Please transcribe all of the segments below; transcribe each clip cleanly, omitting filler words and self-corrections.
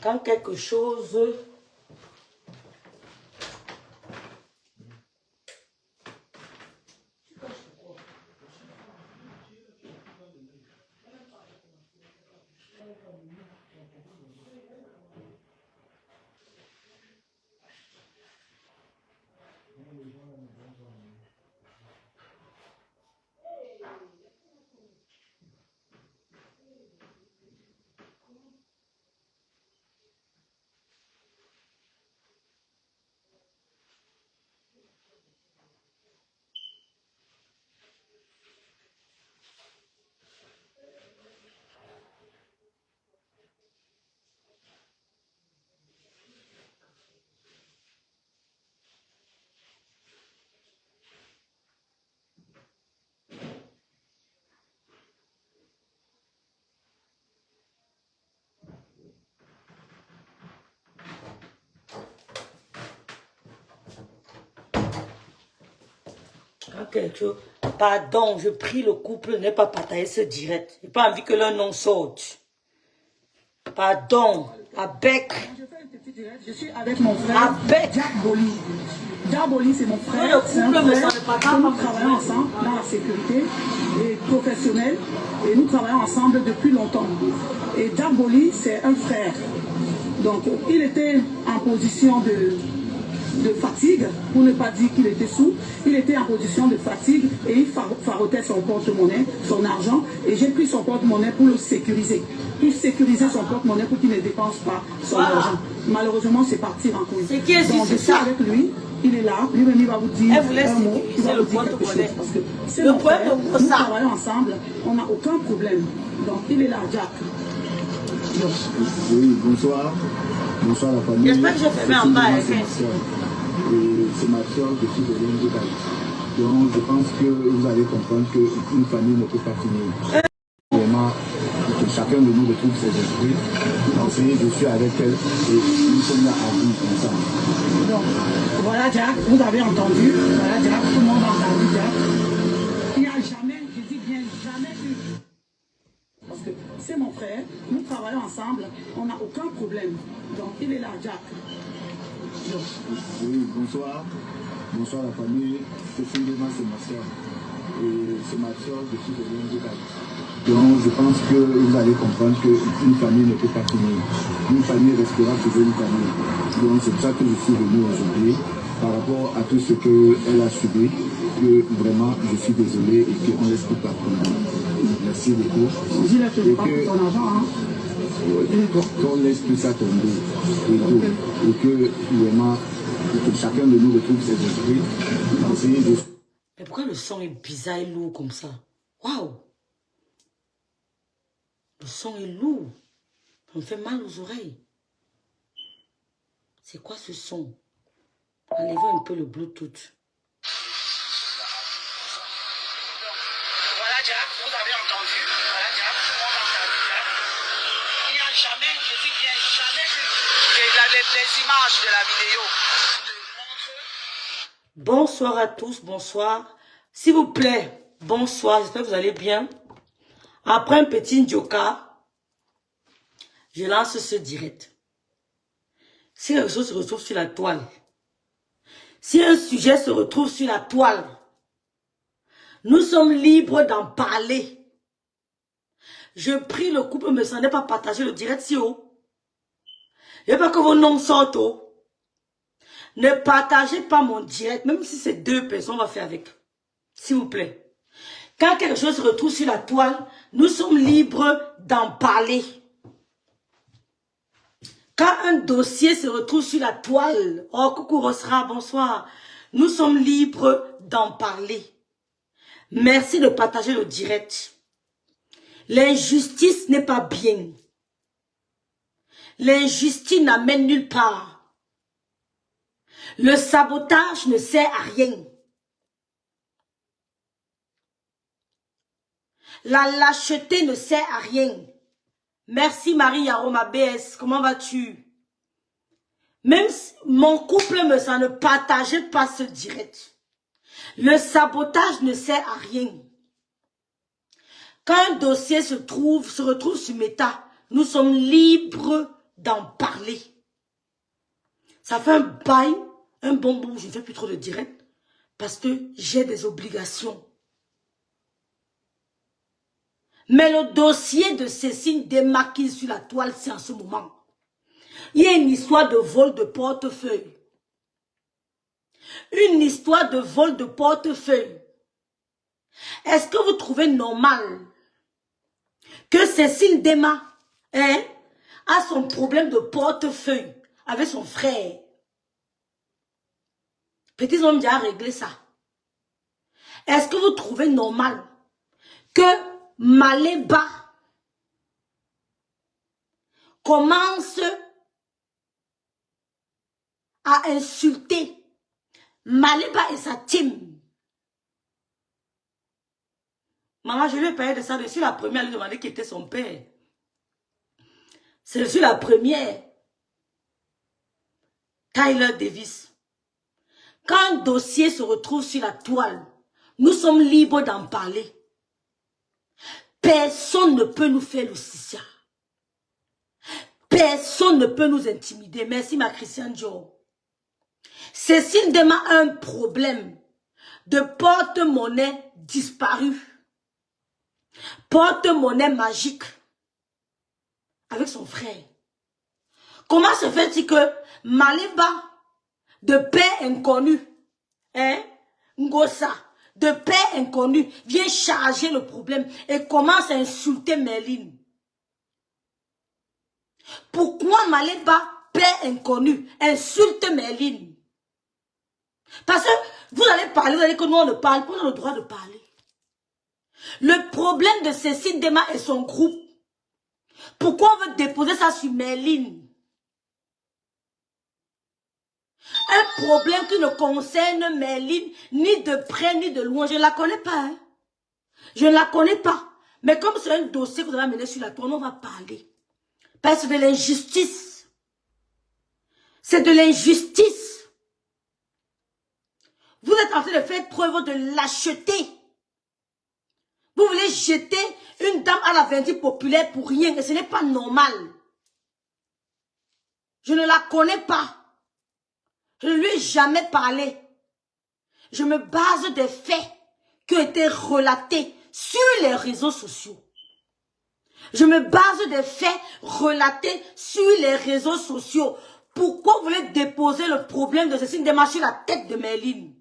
Quand quelque chose... Quelque chose. Pardon, je prie le couple, ne pas partager ce direct. J'ai pas envie que leur nom sorte. Pardon, avec. Je fais un petit direct. Je suis avec mon frère. Avec. Jack Boli. Jack Boli, c'est mon frère. Le couple me semble pas grave. Nous travaillons ensemble dans la sécurité et professionnelle. Et nous travaillons ensemble depuis longtemps. Et Jack Boli, c'est un frère. Donc, il était en position de fatigue, pour ne pas dire qu'il était sous. Il était en position de fatigue et il farotait son porte-monnaie, son argent. Et j'ai pris son porte-monnaie pour le sécuriser. Pour sécuriser son porte-monnaie pour qu'il ne dépense pas son argent. Malheureusement, c'est parti en couille. C'est qui est Donc, je suis avec lui. Il est là. Lui-même, il va vous dire Elle vous laisse un mot. Il va le vous dire quelque chose. porte-monnaie. Parce que c'est Le mon frère. porte-monnaie, Nous ça. travaillons ensemble. On n'a aucun problème. Donc, il est là, Jack. Oui, bonsoir. Bonsoir la famille. J'espère que j'ai fait en bas. C'est ma soeur que je suis de l'Inde. Donc je pense que vous allez comprendre qu'une famille ne peut pas finir. Vraiment, que chacun de nous retrouve ses esprits. Donc je suis avec elle et nous sommes là à vivre ensemble. Donc, voilà Jack, vous avez entendu. Voilà Jack, tout le monde a entendu Jack. Il n'y a jamais, je dis bien jamais eu. Parce que c'est mon frère, nous travaillons ensemble, on n'a aucun problème. Donc il est là, Jack. Donc. Oui, bonsoir. Bonsoir la famille. Cécile Dema, c'est ma soeur. Et c'est ma soeur, je suis de l'Inde. Donc je pense que vous allez comprendre qu'une famille ne peut pas finir. Une famille restera toujours une famille. Donc c'est pour ça que je suis venu aujourd'hui par rapport à tout ce qu'elle a subi. Que vraiment je suis désolé et qu'on laisse tout partout. Merci beaucoup. Dis-le que je pas pour ton argent, hein. Qu'on laisse tout ça tomber et tout. Et que vraiment que chacun de nous retrouve ses esprits. Mais pourquoi le son est bizarre et lourd comme ça? Waouh! Le son est lourd. Ça me fait mal aux oreilles. C'est quoi ce son? Enlevez un peu le Bluetooth. Voilà Jack, vous avez entendu. Voilà Jack, tout le monde a entendu Jack. Il n'y a jamais, je dis bien jamais eu les images de la vidéo. Bonsoir à tous, bonsoir. S'il vous plaît, bonsoir, j'espère que vous allez bien. Après un petit Njoka, je lance ce direct. Si quelque chose se retrouve sur la toile, si un sujet se retrouve sur la toile, nous sommes libres d'en parler. Je prie le couple, me semblez pas partager le direct si haut. Je veux pas que vos noms sortent haut. Ne partagez pas mon direct, même si c'est 2 personnes, on va faire avec. S'il vous plaît. Quand quelque chose se retrouve sur la toile, nous sommes libres d'en parler. Quand un dossier se retrouve sur la toile, oh coucou Rosra, bonsoir. Nous sommes libres d'en parler. Merci de partager le direct. L'injustice n'est pas bien. L'injustice n'amène nulle part. Le sabotage ne sert à rien. La lâcheté ne sert à rien. Merci Marie Aroma BS, comment vas-tu? Même si mon couple me semble ne partagez pas ce direct. Le sabotage ne sert à rien. Quand un dossier se retrouve sur Meta, nous sommes libres d'en parler. Ça fait un bail, un bon bout, je ne fais plus trop de direct parce que j'ai des obligations. Mais le dossier de Cécile démarqué sur la toile, c'est en ce moment. Il y a une histoire de vol de portefeuille. Une histoire de vol de portefeuille. Est-ce que vous trouvez normal que Cécile Dema a son problème de portefeuille avec son frère? Petits hommes déjà réglé ça. Est-ce que vous trouvez normal que Maléba commence à insulter Maléba et sa team? Maman, je lui ai parlé de ça. Je suis la première à lui demander qui était son père. C'est je suis la première. Tyler Davis. Quand un dossier se retrouve sur la toile, nous sommes libres d'en parler. Personne ne peut nous faire le Sissia. Personne ne peut nous intimider. Merci ma Christiane Joe. Cécile Dema a un problème de porte-monnaie disparu. Porte-monnaie magique avec son frère. Comment se fait-il que Maléba, de père inconnu, Ngosa, de père inconnu, vient charger le problème et commence à insulter Merlin? Pourquoi Maléba, père inconnu, insulte Merlin? Parce que vous allez parler, vous allez que nous on ne parle pas, on a le droit de parler. Le problème de Cécile Dema et son groupe, pourquoi on veut déposer ça sur Merlin? Un problème qui ne concerne Merlin ni de près ni de loin. Je ne la connais pas. Hein? Je ne la connais pas. Mais comme c'est un dossier que vous avez amené sur la toile, on va parler. Parce que c'est de l'injustice. C'est de l'injustice. Vous êtes en train de faire preuve de lâcheté. Vous voulez jeter une dame à la vindicte populaire pour rien. Et ce n'est pas normal. Je ne la connais pas. Je ne lui ai jamais parlé. Je me base des faits qui ont été relatés sur les réseaux sociaux. Je me base des faits relatés sur les réseaux sociaux. Pourquoi vous voulez déposer le problème de Cécile Dema sur la tête de Merlin?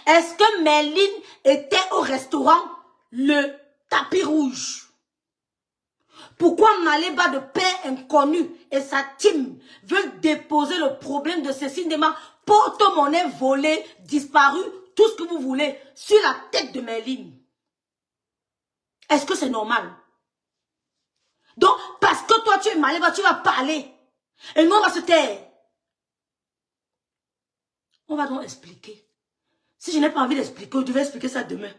Est-ce que Merlin était au restaurant Le Tapis Rouge? Pourquoi Maléba, de père inconnu, et sa team veulent déposer le problème de Cécile Dema, porte-monnaie volée, disparu, tout ce que vous voulez, sur la tête de Merlin? Est-ce que c'est normal? Donc, parce que toi tu es Maléba, tu vas parler. Et nous on va se taire. On va donc expliquer. Si je n'ai pas envie d'expliquer, je devais expliquer ça demain.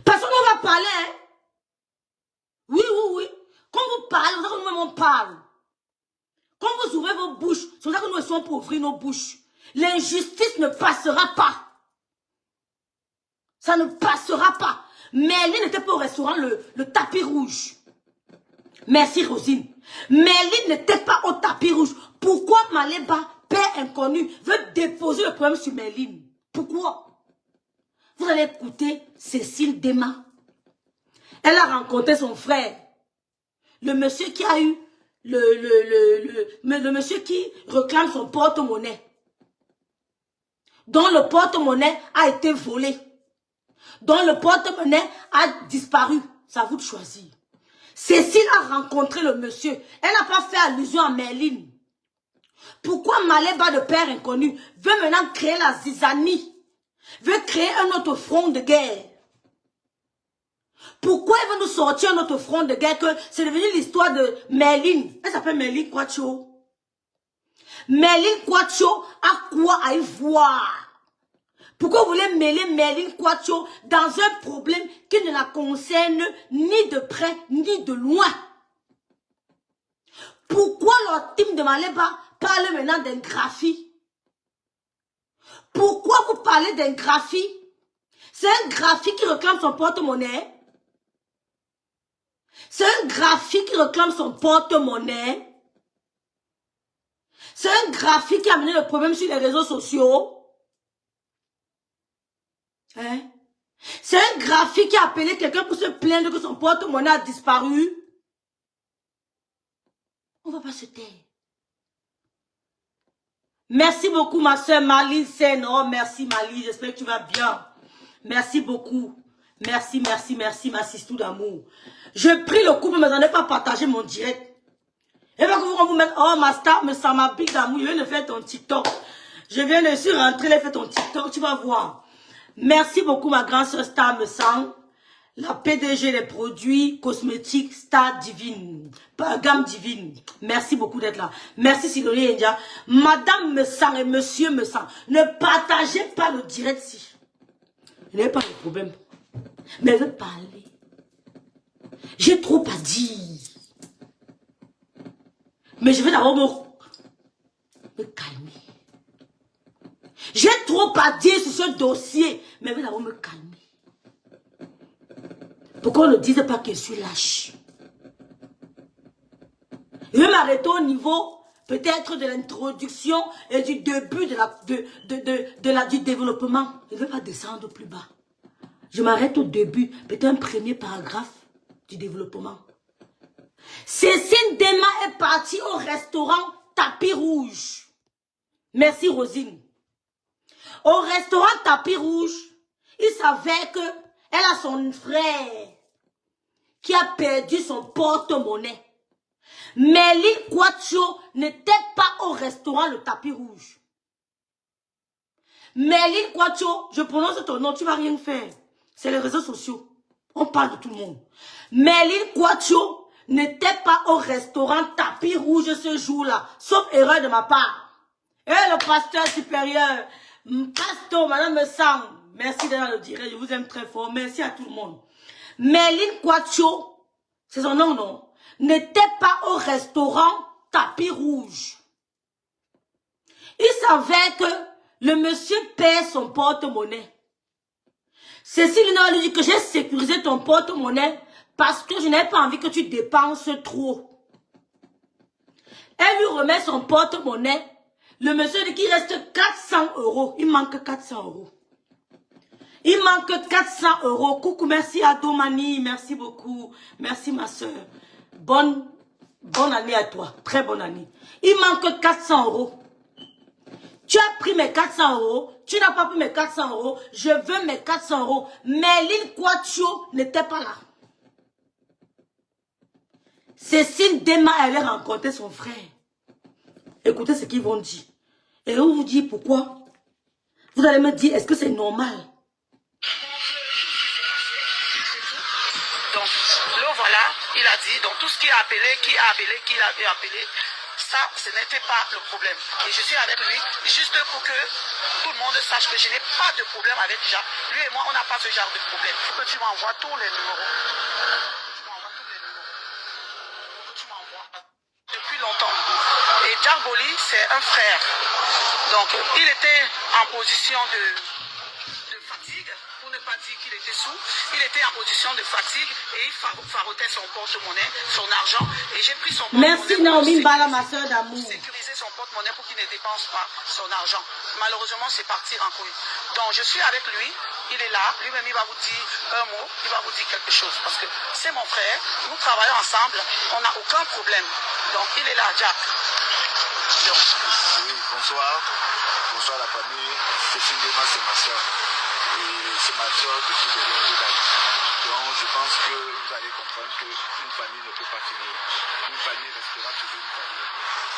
Parce qu'on va parler. Hein? Oui, oui, oui. Quand vous parlez, c'est ça que nous-mêmes on parle. Quand vous ouvrez vos bouches, c'est ça que nous essayons pour ouvrir nos bouches. L'injustice ne passera pas. Ça ne passera pas. Merlin n'était pas au restaurant le Tapis Rouge. Merci Rosine. Merlin n'était pas au Tapis Rouge. Pourquoi Maléba, père inconnu, veut déposer le problème sur Merlin? Pourquoi? Vous allez écouter Cécile Dema. Elle a rencontré son frère. Le monsieur qui a eu, le monsieur qui réclame son porte-monnaie. Dont le porte-monnaie a été volé. Dont le porte-monnaie a disparu. C'est à vous de choisir. Cécile a rencontré le monsieur. Elle n'a pas fait allusion à Merlin. Pourquoi Maléba, de père inconnu, veut maintenant créer la zizanie? Veut créer un autre front de guerre? Pourquoi elle veut nous sortir notre front de guerre que c'est devenu l'histoire de Merlin? Elle s'appelle Merlin Quacho. Merlin Quacho a quoi à y voir? Pourquoi vous voulez mêler Merlin Quacho dans un problème qui ne la concerne ni de près ni de loin? Pourquoi leur team de Maléba parle maintenant d'un graphie? Pourquoi vous parlez d'un graphie? C'est un graphie qui réclame son porte-monnaie. C'est un graphique qui réclame son porte-monnaie. C'est un graphique qui a amené le problème sur les réseaux sociaux. Hein? C'est un graphique qui a appelé quelqu'un pour se plaindre que son porte-monnaie a disparu. On va pas se taire. Merci beaucoup ma soeur Mali Sen. Oh merci Mali, j'espère que tu vas bien. Merci beaucoup. Merci, merci, merci ma sistou d'amour. Je prie le couple, mais j'en ai pas partagé mon direct. Et bien que vous mettez, oh ma star, mais ça m'a piqué d'amour, je viens de faire ton TikTok. Je viens de sur rentrer, elle fait ton TikTok, tu vas voir. Merci beaucoup ma grande soeur Star me sang. La PDG des produits cosmétiques Star Divine. Gamme Divine. Merci beaucoup d'être là. Merci Sidonie India. Madame me sang et monsieur me sang. Ne partagez pas le direct si. Je n'ai pas de problème. Mais je veux parler. J'ai trop à dire. Mais je vais d'abord me calmer. J'ai trop à dire sur ce dossier. Mais je vais d'abord me calmer. Pourquoi on ne dise pas que je suis lâche? Je vais m'arrêter au niveau peut-être de l'introduction et du début du développement. Je ne vais pas descendre plus bas. Je m'arrête au début, peut-être un premier paragraphe du développement. Cécile Dema est partie au restaurant Tapis Rouge. Merci Rosine. Au restaurant Tapis Rouge, il savait que elle a son frère qui a perdu son porte-monnaie. Mais Lil Quacho n'était pas au restaurant le Tapis Rouge. Mais Lil Quacho, je prononce ton nom, tu vas rien faire. C'est les réseaux sociaux. On parle de tout le monde. Mais Lil Quacho n'était pas au restaurant Tapis Rouge ce jour-là. Sauf erreur de ma part. Et le pasteur supérieur, pasteur, madame me sang. Merci d'être dans le direct, je vous aime très fort. Merci à tout le monde. Mais Lil Quacho, c'est son nom, non? N'était pas au restaurant Tapis Rouge. Il savait que le monsieur perd son porte-monnaie. Cécile lui dit que j'ai sécurisé ton porte-monnaie parce que je n'ai pas envie que tu dépenses trop. Elle lui remet son porte-monnaie. Le monsieur dit qu'il reste 400 €. Il manque 400 €. Il manque 400 €. Coucou, merci à Domani. Merci beaucoup. Merci ma soeur. Bonne année à toi. Très bonne année. Il manque 400 €. Tu as pris mes 400 €. Tu n'as pas pris mes 400 €. Je veux mes 400 €. Mais Lil Quacho n'était pas là. Cécile Dema allait rencontrer son frère. Écoutez ce qu'ils vont dire. Et on vous dit pourquoi. Vous allez me dire, est-ce que c'est normal? Donc, le voilà, il a dit, donc tout ce qui a appelé, qui avait appelé, ça, ce n'était pas le problème. Et je suis avec lui, juste pour que tout le monde sache que je n'ai pas de problème avec Jacques. Lui et moi, on n'a pas ce genre de problème. Il faut que tu m'envoies tous les numéros. Tu m'envoies depuis longtemps. Et Jack Boli, c'est un frère. Donc, il était en position de fatigue, pour ne pas dire qu'il était sous. Il était en position de fatigue et il farotait son porte-monnaie, son argent. Et j'ai pris son porte-monnaie. Merci Naomi Mbala, ma soeur d'amour. Sécuriser son porte-monnaie pour qu'il ne dépense pas son argent. Malheureusement, c'est parti en couille. Donc, je suis avec lui. Il est là. Lui-même, il va vous dire un mot. Il va vous dire quelque chose. Parce que c'est mon frère. Nous travaillons ensemble. On n'a aucun problème. Donc, il est là, Jack. Donc. Oui, bonsoir. Bonsoir la famille. Cécile Dema, c'est ma soeur. Et c'est ma soeur depuis de longues dates. Donc je pense que vous allez comprendre qu'une famille ne peut pas finir. Une famille restera toujours une famille.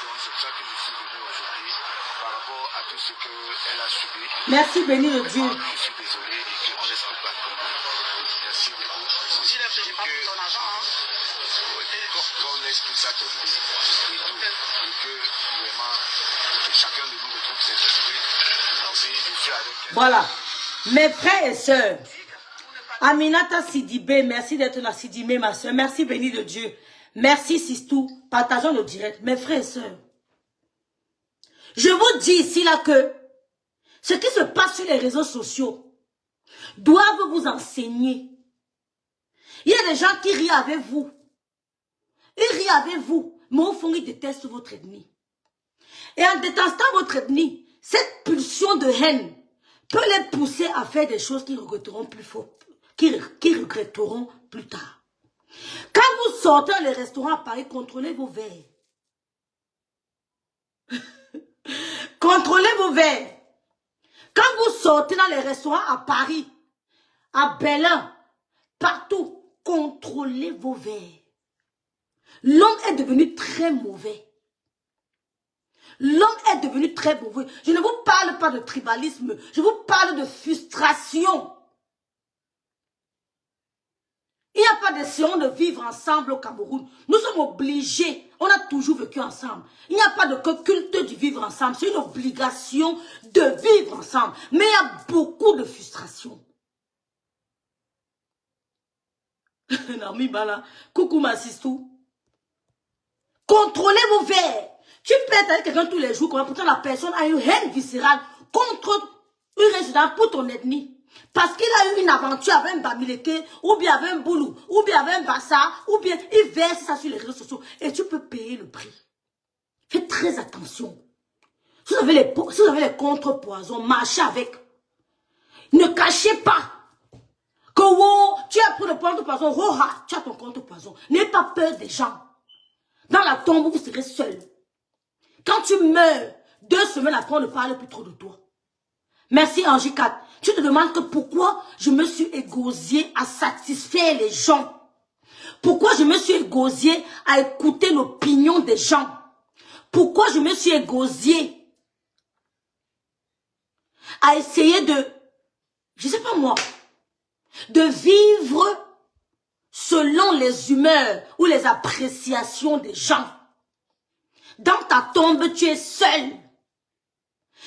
Donc c'est pour ça que je suis venu aujourd'hui par rapport à tout ce qu'elle a subi. Merci, béni le Dieu. Je suis désolé et qu'on laisse tout partir. Merci beaucoup. Je n'ai pas pris ton argent. Hein. Qu'on laisse tout ça tomber et tout. Et que vraiment, que chacun de nous retrouve ses esprits. Je suis avec elle. Voilà. Mes frères et sœurs, Aminata Sidibé, merci d'être là, Sidibé, ma soeur. Merci, béni de Dieu. Merci, Sistou. Partageons le direct. Mes frères et sœurs, je vous dis ici là que ce qui se passe sur les réseaux sociaux doivent vous enseigner. Il y a des gens qui rient avec vous. Ils rient avec vous, mais au fond, ils détestent votre ennemi. Et en détestant votre ennemi, cette pulsion de haine peut les pousser à faire des choses qu'ils regretteront plus fort, qu'ils regretteront plus tard. Quand vous sortez dans les restaurants à Paris, contrôlez vos verres. Contrôlez vos verres. Quand vous sortez dans les restaurants à Paris, à Berlin, partout, contrôlez vos verres. L'homme est devenu très mauvais. L'homme est devenu très mauvais. Je ne vous parle pas de tribalisme, je vous parle de frustration. Il n'y a pas d'essayons de vivre ensemble au Cameroun. Nous sommes obligés. On a toujours vécu ensemble. Il n'y a pas de culte du vivre ensemble. C'est une obligation de vivre ensemble. Mais il y a beaucoup de frustration. Nami Bala, coucou ma sistou. Contrôlez vos verres. Tu peux être avec quelqu'un tous les jours, pourtant la personne a une haine viscérale contre une résidence pour ton ethnie. Parce qu'il a eu une aventure avec un Bamileke, ou bien avec un Boulou, ou bien avec un Bassa, ou bien il verse ça sur les réseaux sociaux. Et tu peux payer le prix. Faites très attention. Si vous avez les contrepoisons, marchez avec. Ne cachez pas que wow, tu as pris le contrepoison, tu as ton contrepoison. N'aie pas peur des gens. Dans la tombe, vous serez seul. Quand tu meurs, 2 semaines après, on ne parle plus trop de toi. Merci Angie 4. Tu te demandes que pourquoi je me suis égosiée à satisfaire les gens. Pourquoi je me suis égosiée à écouter l'opinion des gens. Pourquoi je me suis égosiée à essayer de, je sais pas moi, de vivre selon les humeurs ou les appréciations des gens. Dans ta tombe, tu es seul.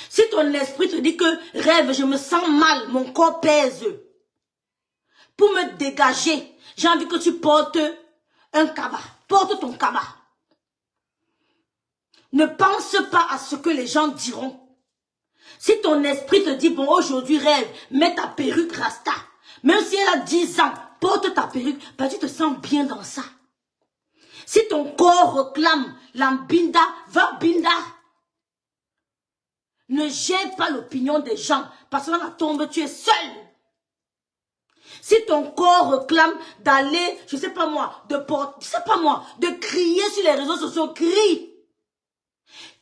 Si ton esprit te dit que rêve, je me sens mal, mon corps pèse. Pour me dégager, j'ai envie que tu portes un cabas. Porte ton cabas. Ne pense pas à ce que les gens diront. Si ton esprit te dit, bon, aujourd'hui rêve, mets ta perruque rasta. Même si elle a 10 ans, porte ta perruque, ben, tu te sens bien dans ça. Si ton corps réclame l'ambinda, va binda. Ne gêne pas l'opinion des gens, parce que dans la tombe, tu es seul. Si ton corps réclame d'aller, je sais pas moi, de crier sur les réseaux sociaux, crie.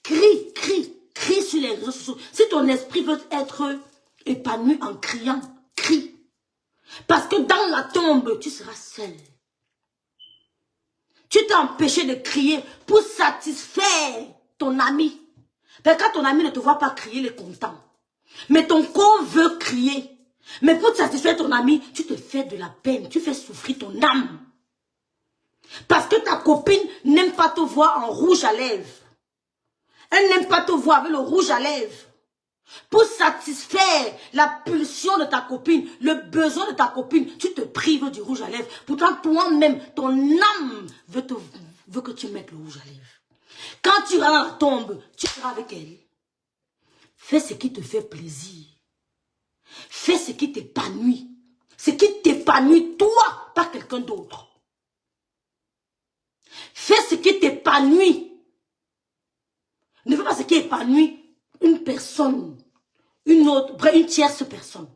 Crie sur les réseaux sociaux. Si ton esprit veut être épanoui en criant, crie. Parce que dans la tombe, tu seras seul. Tu t'es empêché de crier pour satisfaire ton ami. Parce que quand ton ami ne te voit pas crier, il est content. Mais ton corps veut crier. Mais pour satisfaire ton ami, tu te fais de la peine. Tu fais souffrir ton âme. Parce que ta copine n'aime pas te voir en rouge à lèvres. Elle n'aime pas te voir avec le rouge à lèvres. Pour satisfaire la pulsion de ta copine, le besoin de ta copine, tu te prives du rouge à lèvres. Pourtant, toi-même, ton âme veut que tu mettes le rouge à lèvres. Quand tu iras dans la tombe, tu seras avec elle. Fais ce qui te fait plaisir. Fais ce qui t'épanouit. Ce qui t'épanouit, toi, pas quelqu'un d'autre. Fais ce qui t'épanouit. Ne fais pas ce qui épanouit une personne, une autre, une tierce personne.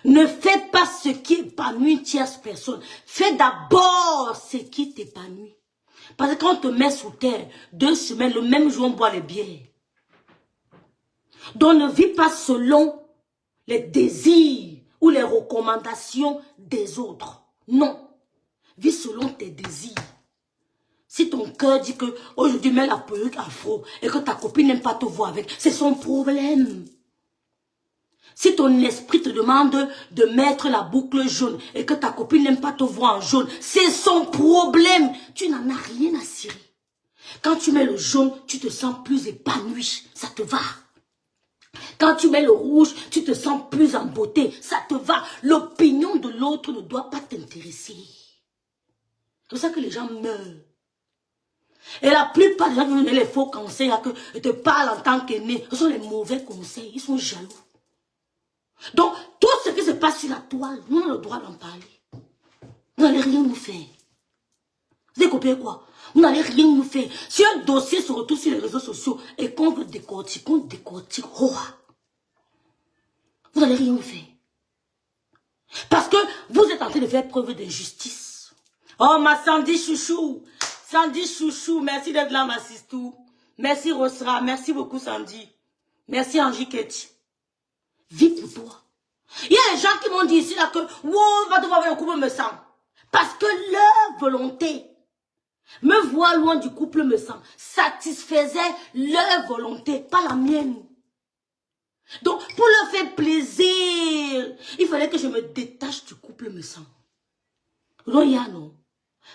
Ne fais pas ce qui épanouit une tierce personne. Fais d'abord ce qui t'épanouit. Parce que quand on te met sous terre, 2 semaines, le même jour, on boit les bières. Donc ne vis pas selon les désirs ou les recommandations des autres. Non. Vis selon tes désirs. Si ton cœur dit que aujourd'hui mets la perruque afro et que ta copine n'aime pas te voir avec, c'est son problème. Si ton esprit te demande de mettre la boucle jaune et que ta copine n'aime pas te voir en jaune, c'est son problème. Tu n'en as rien à cirer. Quand tu mets le jaune, tu te sens plus épanoui. Ça te va. Quand tu mets le rouge, tu te sens plus en beauté. Ça te va. L'opinion de l'autre ne doit pas t'intéresser. C'est pour ça que les gens meurent. Et la plupart des gens qui donnent les faux conseils, que te parlent en tant qu'aîné, ce sont les mauvais conseils. Ils sont jaloux. Donc, tout ce qui se passe sur la toile, nous avons le droit d'en parler. Vous n'allez rien nous faire. Vous avez compris quoi? Vous n'allez rien nous faire. Si un dossier se retrouve sur les réseaux sociaux et qu'on veut décortiquer, qu'on décortique, oh, vous n'allez rien nous faire. Parce que vous êtes en train de faire preuve d'injustice. Oh, ma Sandy Chouchou. Sandy Chouchou, merci d'être là, ma sistou. Merci Rosra, merci beaucoup Sandy. Merci Angie Ketty. Vis pour toi. Il y a des gens qui m'ont dit ici là que wow, va devoir avoir un couple me sent. Parce que leur volonté, me voir loin du couple me sent, satisfaisait leur volonté, pas la mienne. Donc, pour leur faire plaisir, il fallait que je me détache du couple me sent. Non, il y a non.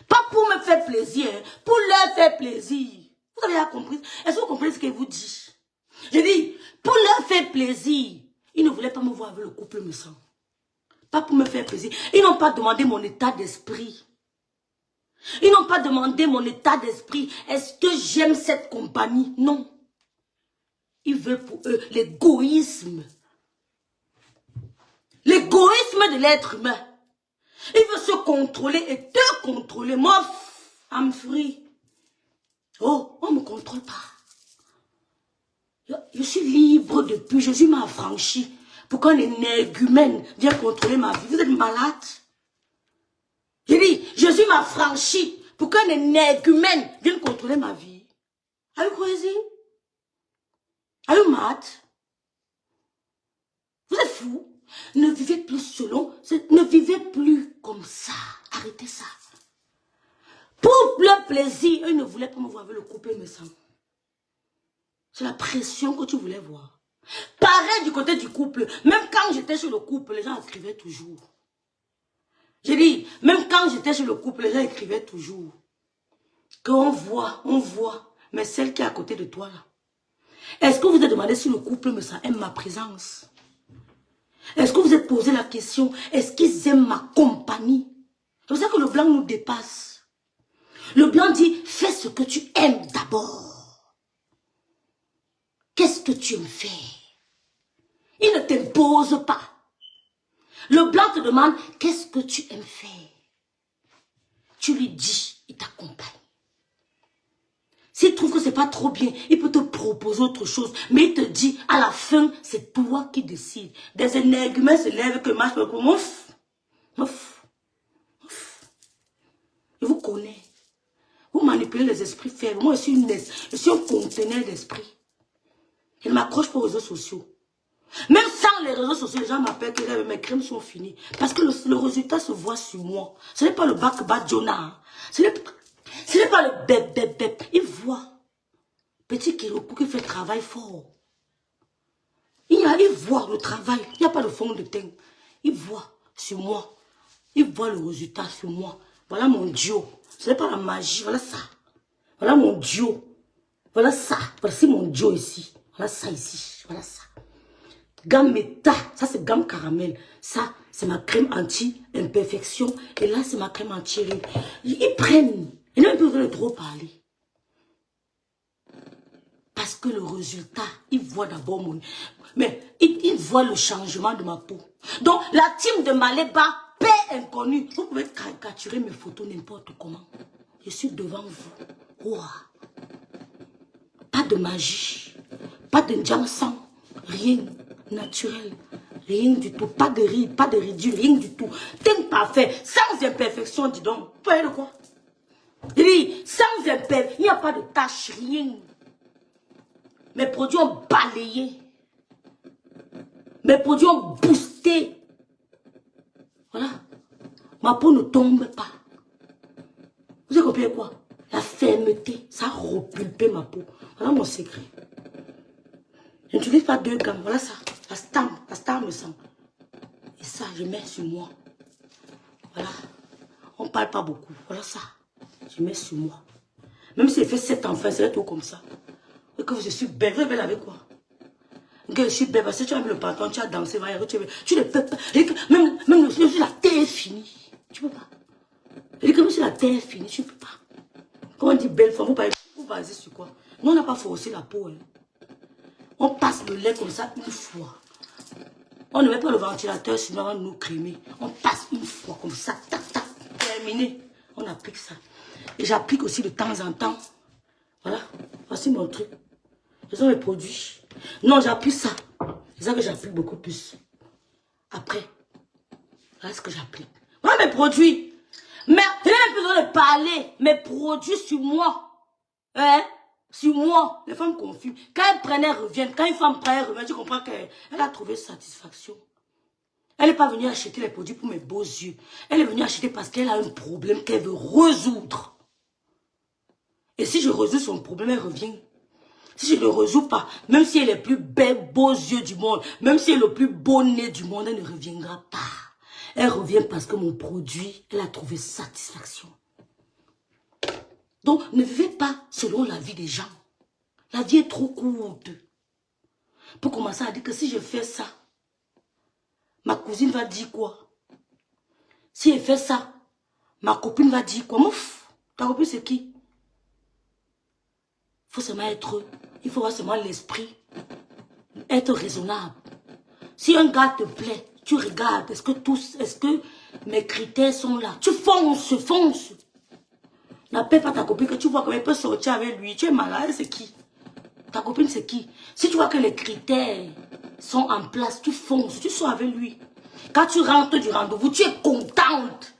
Pas pour me faire plaisir, pour leur faire plaisir. Vous avez compris? Est-ce que vous comprenez ce que je vous dis? Je dis, pour leur faire plaisir, ils ne voulaient pas me voir avec le couple me sent. Pas pour me faire plaisir. Ils n'ont pas demandé mon état d'esprit. Ils n'ont pas demandé mon état d'esprit. Est-ce que j'aime cette compagnie? Non. Ils veulent pour eux l'égoïsme. L'égoïsme de l'être humain. Il veut se contrôler et te contrôler. Moi, I'm free. Oh, on ne me contrôle pas. Je suis libre depuis, je suis m'affranchi. Pour qu'un énergumène vienne contrôler ma vie. Vous êtes malade? Je dis, je suis m'affranchi pour qu'un énergumène vienne contrôler ma vie. Are you crazy? Are you mad? Vous êtes fous? Ne vivez plus selon, ne vivez plus comme ça. Arrêtez ça. Pour le plaisir, eux ne voulaient pas me voir avec le couple me semble. C'est la pression que tu voulais voir. Pareil du côté du couple. Même quand j'étais sur le couple, les gens écrivaient toujours. J'ai dit, même quand j'étais sur le couple, les gens écrivaient toujours. Qu'on voit, on voit. Mais celle qui est à côté de toi là. Est-ce que vous avez demandé si le couple me sent aime ma présence? Est-ce que vous êtes posé la question, est-ce qu'ils aiment ma compagnie? C'est pour ça que le blanc nous dépasse. Le blanc dit, fais ce que tu aimes d'abord. Qu'est-ce que tu aimes faire? Il ne t'impose pas. Le blanc te demande, qu'est-ce que tu aimes faire? Tu lui dis, il t'accompagne. S'il trouve que ce n'est pas trop bien, il peut te proposer autre chose. Mais il te dit, à la fin, c'est toi qui décides. Des énergumènes se lèvent que marche pour mouf. Je vous connais. Vous manipulez les esprits faibles. Moi, je suis un conteneur d'esprit. Je ne m'accroche pas aux réseaux sociaux. Même sans les réseaux sociaux, les gens m'appellent que mes crimes sont finis. Parce que le résultat se voit sur moi. Ce n'est pas le bac Jonah. Hein. Ce n'est pas le bep. Il voit. Petit Kérokou qui fait travail fort. Il voit le travail. Il n'y a pas de fond de teint. Il voit sur moi. Il voit le résultat sur moi. Voilà mon Dieu. Ce n'est pas la magie. Voilà ça. Voilà mon Dieu. Voilà ça. Voici mon Dieu ici. Voilà ça ici. Voilà ça. Gamme méta. Ça c'est gamme caramel. Ça c'est ma crème anti-imperfection. Et là c'est ma crème anti-rides. Ils prennent. Ils n'ont plus besoin de trop parler. Parce que le résultat, ils voient d'abord mon... Mais ils voient le changement de ma peau. Donc la team de Maléba, paix inconnue. Vous pouvez caricaturer mes photos n'importe comment. Je suis devant vous. Wow. Pas de magie. Pas de sang. Rien. Naturel. Rien du tout. Pas de rides, pas de ridule, rien du tout. Teint parfait. Sans imperfection, dis donc. Vous voyez de quoi? Je dis, sans imperfection, il n'y a pas de tache, rien. Mes produits ont balayé. Mes produits ont boosté. Voilà. Ma peau ne tombe pas. Vous avez compris quoi? La fermeté, ça a repulpé ma peau. Voilà mon secret. Je n'utilise pas 2 gammes. Voilà ça. La star me sent. Et ça, je mets sur moi. Voilà. On ne parle pas beaucoup. Voilà ça. Je mets sur moi. Même si j'ai fait 7 enfants, c'est tout comme ça. Et que je suis belle. Vous êtes belle avec quoi? Que je suis belle. Parce que tu as mis le pantalon, tu as dansé. Tu ne peux pas. Même si la terre est finie. Tu ne peux pas. Je dis que même si la terre est finie, tu ne peux pas. Quand on dit belle femme, vous basez sur quoi? Nous, on n'a pas forcé la peau. Hein. On passe le lait comme ça une fois. On ne met pas le ventilateur sinon on va nous crémer. On passe une fois comme ça. Tac, tac. Terminé. On applique ça. Et j'applique aussi de temps en temps. Voilà. Voici mon truc. Ce sont mes produits. Non, j'applique ça. C'est ça que j'applique beaucoup plus. Après, voilà ce que j'applique. Voilà mes produits. Mais je n'ai plus besoin de parler. Mes produits sur moi. Hein? Sur moi. Les femmes confusent. Quand elles prennent, elles reviennent. Quand une femme prend, elle revient. Tu comprends qu'elle a trouvé satisfaction. Elle n'est pas venue acheter les produits pour mes beaux yeux. Elle est venue acheter parce qu'elle a un problème qu'elle veut résoudre. Et si je résous son problème, elle revient. Si je ne le résous pas, même si elle est le plus belle, beaux yeux du monde, même si elle est le plus beau nez du monde, elle ne reviendra pas. Elle revient parce que mon produit, elle a trouvé satisfaction. Donc, ne vivez pas selon la vie des gens. La vie est trop courte. Pour commencer à dire que si je fais ça, ma cousine va dire quoi? Si elle fait ça, ma copine va dire quoi? Mouf, ta copine c'est qui? Il faut seulement il faut avoir seulement l'esprit, être raisonnable. Si un gars te plaît, tu regardes, est-ce que mes critères sont là? Tu fonces. N'appelle pas ta copine que tu vois qu'elle peut sortir avec lui. Tu es malade, c'est qui? Ta copine c'est qui? Si tu vois que les critères sont en place, tu fonces, tu sors avec lui. Quand tu rentres du rendez-vous, tu es contente.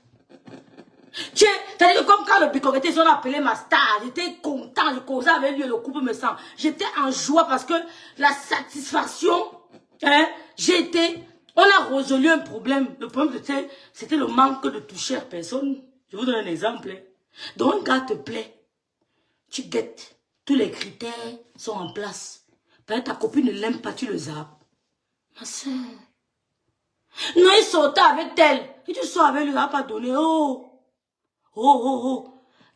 C'est-à-dire que comme quand le bicoreté, ils ont appelé ma star, j'étais content, je causais avec lui, le couple me sent. J'étais en joie parce que la satisfaction, hein, on a résolu un problème. Le problème c'était le manque de toucher à personne. Je vous donne un exemple. Hein. Donc un gars te plaît, tu guettes, tous les critères sont en place. Peut-être ta copine ne l'aime pas, tu le zappes. Ma soeur. Non, il sortait avec elle. Et tu sors avec lui, il ne va pas donner. Oh.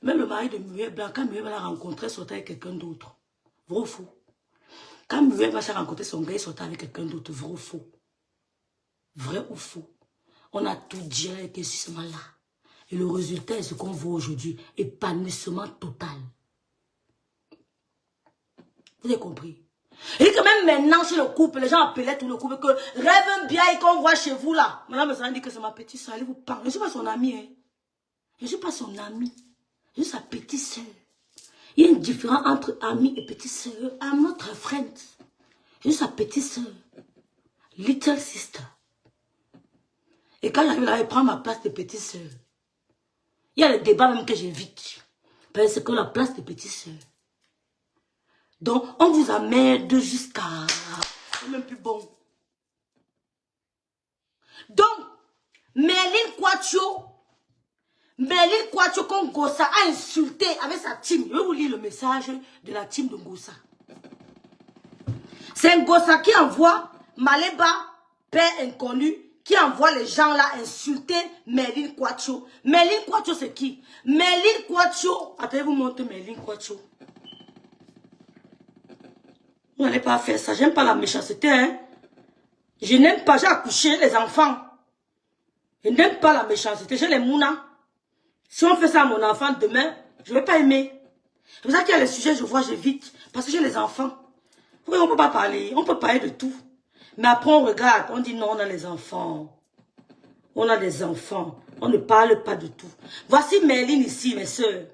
Même le mari de Muet Blanc, quand Muet va la rencontrer, il sortait avec quelqu'un d'autre. Vrai ou faux? Quand Muet va se rencontrer son gars, il sortait avec quelqu'un d'autre. Vrai ou faux? Vrai ou faux? On a tout dit, elle était justement là. Et le résultat est ce qu'on voit aujourd'hui. Épanouissement total. Vous avez compris? Et que même maintenant, chez le couple, les gens appelaient tout le couple que rêve bien et qu'on voit chez vous là. Madame me dit que c'est ma petite soeur, allez vous parler. Je ne suis pas son amie. Hein. Je ne suis pas son amie. Je suis sa petite soeur. Il y a une différence entre amie et petite soeur. I'm not her friend. Je suis sa petite soeur. Little sister. Et quand j'arrive là, elle prend ma place de petite soeur. Il y a le débat même que j'évite. Parce que la place de petite soeur. Donc, on vous amène jusqu'à... C'est même plus bon. Donc, Merlin Quatcho qu'on Gossa a insulté avec sa team. Je vais vous lire le message de la team de Gossa. C'est un Gossa qui envoie Maleba, père inconnu, qui envoie les gens là insulter Merlin Quatcho. Merlin Quatcho c'est qui? Merlin Quatcho, attendez vous montrer Merlin Quatcho. Vous n'allez pas faire ça, j'aime pas la méchanceté. Hein? Je n'aime pas, j'ai accouché les enfants. Je n'aime pas la méchanceté, j'ai les mounas. Si on fait ça à mon enfant demain, je ne vais pas aimer. C'est pour ça qu'il y a les sujets, je vois, j'évite. Parce que j'ai les enfants. Oui, on ne peut pas parler, on peut parler de tout. Mais après on regarde, on dit non, on a les enfants. On a des enfants. On ne parle pas de tout. Voici Merlin ici, mes soeurs.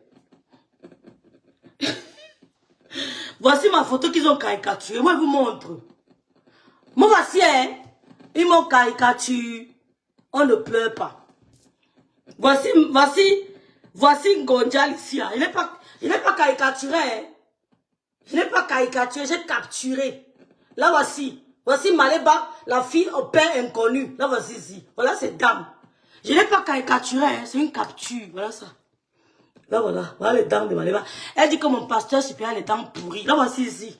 Voici ma photo qu'ils ont caricaturée. Moi, je vous montre. Moi, voici, hein. Ils m'ont caricaturé. On ne pleure pas. Voici Ngonjal ici. Hein. Il n'est pas caricaturé. Hein. Je n'ai pas caricaturé, j'ai capturé. Là, voici. Voici Maleba, la fille au père inconnu. Là, voici ici. Voilà cette dame. Je n'ai pas caricaturé, hein. C'est une capture. Voilà ça. Là, voilà les dents de Maleba. Elle dit que mon pasteur supérieur a les dents pourries. Là, voici ici.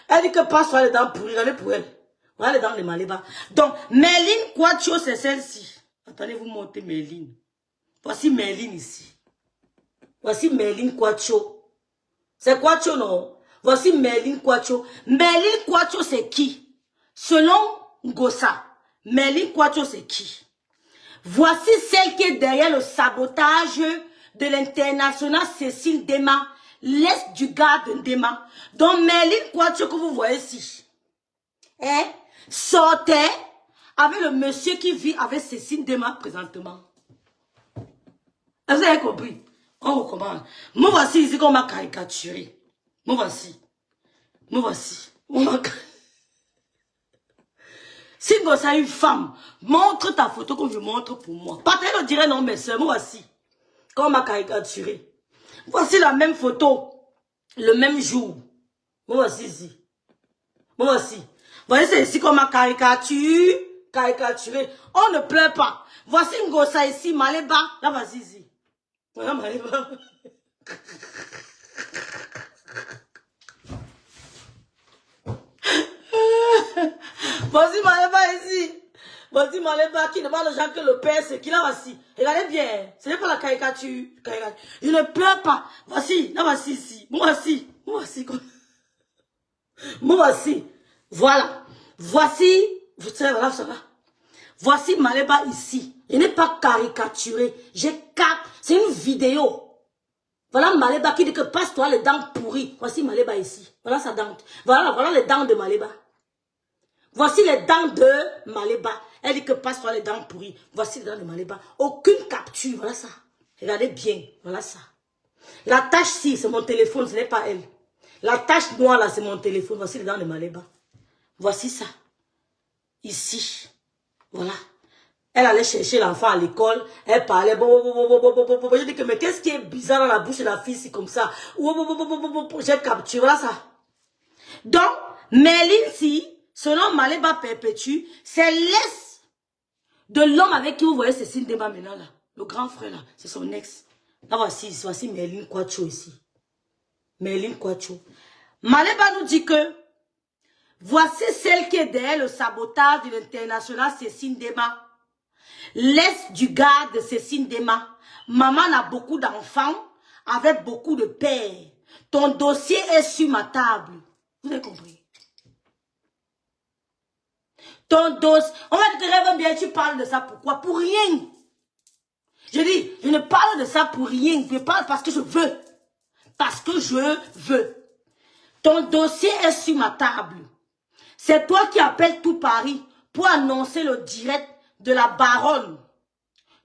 Elle dit que pasteur a les dents pourries. Regardez pour elle. Voilà les dents de Maleba. Donc, Merlin Quatcho, c'est celle-ci. Attendez, vous montez Merlin. Voici Merlin ici. Voici Merlin Quatcho. C'est Quatcho, non? Voici Merlin Quatcho. Merlin Quatcho, c'est qui? Selon Gossa, Merlin Quatcho, c'est qui? Voici celle qui est derrière le sabotage de l'international Cécile Dema, l'est du gars de Dema. Donc Merlin Quatcho que vous voyez ici, hein, sortait avec le monsieur qui vit avec Cécile Dema présentement. Vous avez compris? On recommande. Me voici ici qu'on m'a caricaturé. Me voici. Me voici. Si vous avez une femme, montre ta photo comme je montre pour moi. Peut-être on dirait non, mais c'est moi voici. Quand on m'a caricaturé. Voici la même photo. Le même jour. Moi voici ici. Moi voici. Voyez, c'est ici qu'on m'a caricaturé. On ne pleure pas. Voici une gosse ici, Maléba. Là, voici ici. Voilà Maléba. Voici Maléba ici. Voici Maléba qui demande aux gens que le père c'est qui là voici. Regardez bien. Ce n'est pas la caricature. Je ne pleure pas. Voici. Là voici ici. Moi voici. Moi voici. Moi voici. Voilà. Voici. Vous savez, voilà, ça va. Voici Maléba ici. Je n'ai pas caricaturé. J'ai 4. C'est une vidéo. Voilà Maléba qui dit que passe-toi les dents pourries. Voici Maléba ici. Voilà sa dent. Voilà les dents de Maléba. Voici les dents de Maléba. Elle dit que passe-toi les dents pourries. Voici les dents de Maléba. Aucune capture. Voilà ça. Regardez bien. Voilà ça. La tache-ci, c'est mon téléphone. Ce n'est pas elle. La tache noire là, c'est mon téléphone. Voici les dents de Maléba. Voici ça. Ici. Voilà. Elle allait chercher l'enfant à l'école. Elle parlait. Je dis que, mais qu'est-ce qui est bizarre dans la bouche de la fille, c'est comme ça. J'ai capturé. Voilà ça. Donc, Merlin, si, selon Maléba Perpétue, c'est l'ex de l'homme avec qui vous voyez Cécile Dema maintenant là. Le grand frère là. C'est son ex. Là, voici Merlin Quacho ici. Merlin Quacho. Maléba nous dit que voici celle qui est derrière le sabotage de l'international Cécile Dema. L'ex du gars de Cécile Dema. Maman a beaucoup d'enfants avec beaucoup de pères. Ton dossier est sur ma table. Vous avez compris? Ton dossier. On va te rêver bien, tu parles de ça. Pourquoi? Pour rien. Je dis, je ne parle de ça pour rien. Je parle parce que je veux. Parce que je veux. Ton dossier est sur ma table. C'est toi qui appelles tout Paris pour annoncer le direct de la baronne.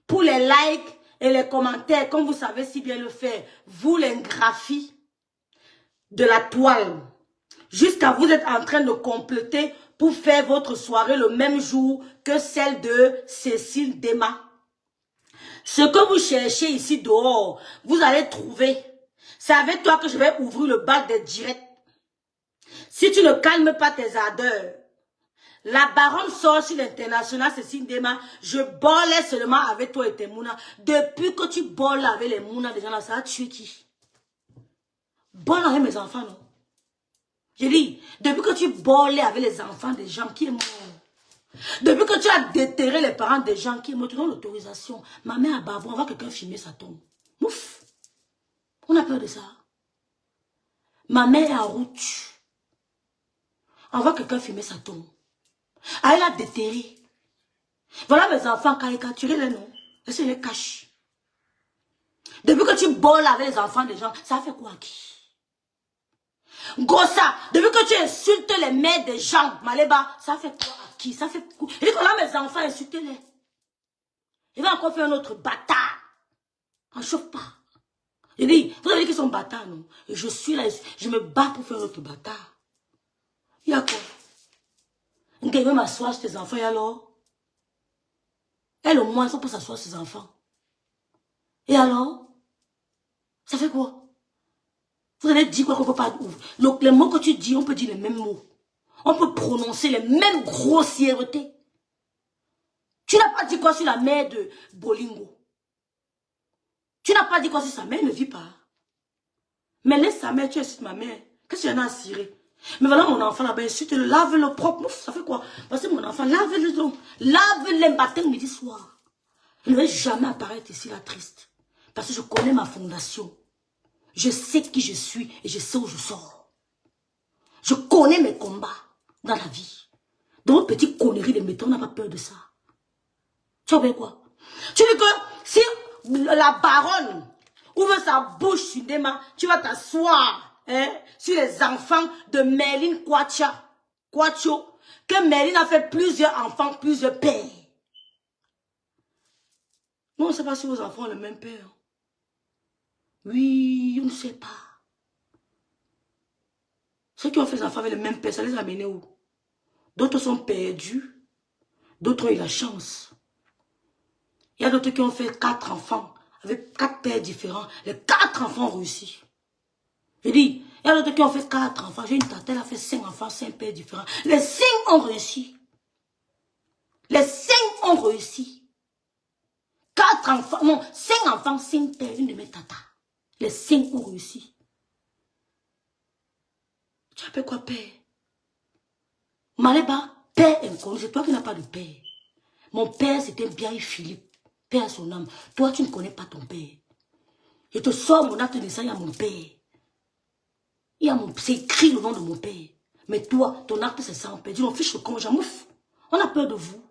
Pour les likes et les commentaires, comme vous savez si bien le faire. Vous, les graphies de la toile. Jusqu'à vous êtes en train de compléter pour faire votre soirée le même jour que celle de Cécile Dema. Ce que vous cherchez ici dehors, vous allez trouver. C'est avec toi que je vais ouvrir le bal des directs. Si tu ne calmes pas tes ardeurs, la baronne sort sur l'international Cécile Dema, je bolais seulement avec toi et tes mounas. Depuis que tu bolles avec les mounas des gens là, ça a tué qui? Bolle avec mes enfants, non? Je dis, depuis que tu bolais avec les enfants des gens, qui est mort? Depuis que tu as déterré les parents des gens, qui est mort? Tu donnes l'autorisation. Ma mère a bavou, on va quelqu'un filmer sa tombe. Ouf! On a peur de ça. Ma mère est en route. On va quelqu'un filmer sa tombe. Ah, elle a déterré. Voilà mes enfants caricaturés, les noms. Et c'est les cache. Depuis que tu bolles avec les enfants des gens, ça fait quoi à qui? Gossa, depuis que tu insultes les mères des gens, Maléba, ça fait quoi à qui? Ça fait quoi? Il dit que là, mes enfants, insultez-les. Il va encore faire un autre bâtard. On ne chauffe pas. Il dit, vous avez dit qu'ils sont bâtards, non? Et je suis là, je me bats pour faire un autre bâtard. Il y a quoi? Il veut m'asseoir sur tes enfants, et alors? Elle, au moins, il faut pas s'asseoir sur ses enfants. Et alors? Ça fait quoi? Vous avez dit quoi qu'on ne peut pas ouvrir? Les mots que tu dis, on peut dire les mêmes mots. On peut prononcer les mêmes grossièretés. Tu n'as pas dit quoi sur la mère de Bolingo? Tu n'as pas dit quoi sur sa mère, ne vit pas. Mais laisse sa mère, tu insultes ma mère. Qu'est-ce que tu en as à cirer? Mais voilà mon enfant là-bas, insulte-le, lave-le propre. Ouf, ça fait quoi? Voici mon enfant, lave-le donc. Lave-le matin, midi, soir. Je ne vais jamais apparaître ici là triste. Parce que je connais ma fondation. Je sais qui je suis et je sais où je sors. Je connais mes combats dans la vie. Dans vos petites conneries de métaux, on n'a pas peur de ça. Tu vois quoi? Tu dis que si la baronne ouvre sa bouche sur des mains, tu vas t'asseoir sur les enfants de Merlin Quacho, que Merlin a fait plusieurs enfants, plusieurs pères. Nous, on ne sait pas si vos enfants ont le même père. Oui, on ne sait pas. Ceux qui ont fait des enfants avec le même père, ça les a amenés où? D'autres sont perdus. D'autres ont eu la chance. Il y a d'autres qui ont fait 4 enfants avec 4 pères différents. Les 4 enfants ont réussi. Je dis, il y a d'autres qui ont fait 4 enfants. J'ai une tante, elle a fait 5 enfants, 5 pères différents. Les 5 ont réussi. Les 5 ont réussi. 4 enfants, non, 5 enfants, 5 pères, une de mes tatas. Les 5 ont réussi. Tu appelles quoi père? Maléba, père inconnu, c'est toi qui n'as pas de père. Mon père, c'était bien Philippe. Père à son âme. Toi, tu ne connais pas ton père. Je te sors mon acte de naissance, il y a mon père. C'est écrit le nom de mon père. Mais toi, ton acte, c'est sans père. Dis, on fiche le con, j'en mouffe. On a peur de vous.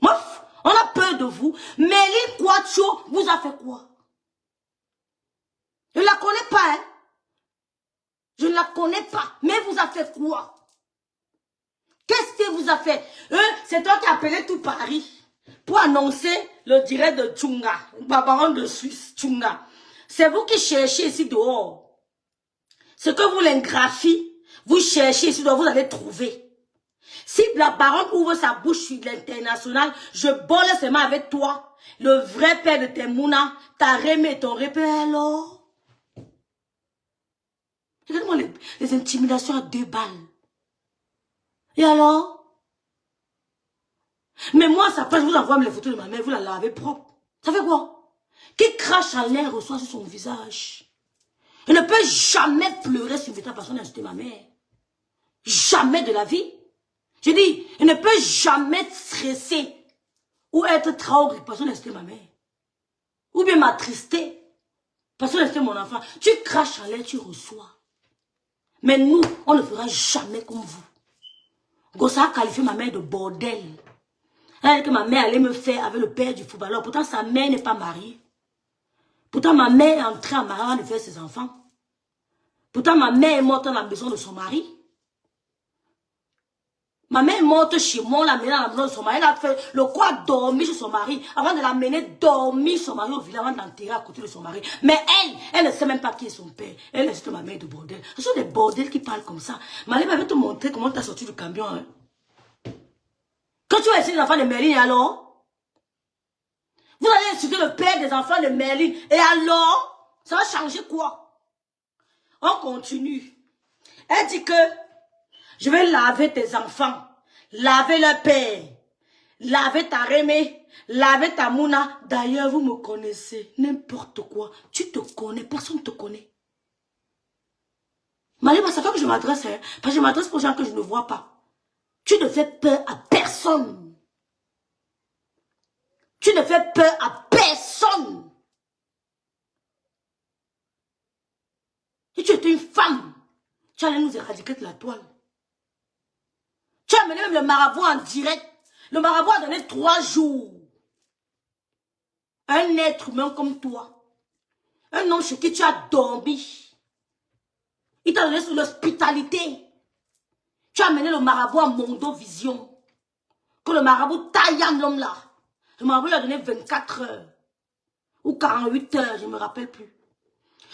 Mouf, on a peur de vous. Mélie Quacho vous a fait quoi? Je ne la connais pas, hein. Je ne la connais pas. Mais vous a fait quoi? Qu'est-ce que vous a fait? C'est toi qui as appelé tout Paris pour annoncer le direct de Tchunga, baron de Suisse, Tchunga. C'est vous qui cherchez ici dehors. Ce que vous l'ingraphie, vous cherchez ici dehors, vous allez trouver. Si la baronne ouvre sa bouche sur l'international, je bolle seulement avec toi, le vrai père de tes mounas, ta remé et ton repère, alors. Regarde-moi les intimidations à 2 balles. Et alors? Mais moi, ça passe, je vous envoie les photos de ma mère, vous la lavez propre. Ça fait quoi? Qui crache en l'air reçoit sur son visage. Je ne peux jamais pleurer sur une personne qui a insulté ma mère. Jamais de la vie. Je dis, je ne peux jamais stresser ou être traumatisé parce qu'on a insulté ma mère. Ou bien m'attrister parce qu'on a insulté mon enfant. Tu craches en l'air, tu reçois. Mais nous, on ne fera jamais comme vous. Gossa a qualifié ma mère de bordel. Elle a dit que ma mère allait me faire avec le père du footballeur. Pourtant, sa mère n'est pas mariée. Pourtant, ma mère est entrée en mariage avant de faire ses enfants. Pourtant, ma mère est morte dans la maison de son mari. Ma mère est morte chez moi, on l'a menée dans la maison de son mari. Elle a fait le quoi dormir chez son mari. Avant de l'amener dormir son mari au village, avant de l'enterrer à côté de son mari. Mais elle ne sait même pas qui est son père. Elle est juste ma mère de bordel. Ce sont des bordels qui parlent comme ça. Malé va te montrer comment tu as sorti du camion. Hein. Quand tu vas essayer les enfants de Merlin, alors? Vous allez insulter le père des enfants de Merlin. Et alors? Ça va changer quoi? On continue. Elle dit que je vais laver tes enfants, laver leur père, laver ta Rémé, laver ta Mouna. D'ailleurs, vous me connaissez, n'importe quoi. Tu te connais, personne ne te connaît. Malima, ça fait que je m'adresse, hein, parce que je m'adresse aux gens que je ne vois pas. Tu ne fais peur à personne. Tu ne fais peur à personne. Si tu étais une femme, tu allais nous éradiquer de la toile. Tu as amené même le marabout en direct. Le marabout a donné 3 jours. Un être humain comme toi. Un homme chez qui tu as dormi. Il t'a donné sur l'hospitalité. Tu as amené le marabout à Mondo Vision. Que le marabout taille l'homme là. Le marabout lui a donné 24 heures. Ou 48 heures, je ne me rappelle plus.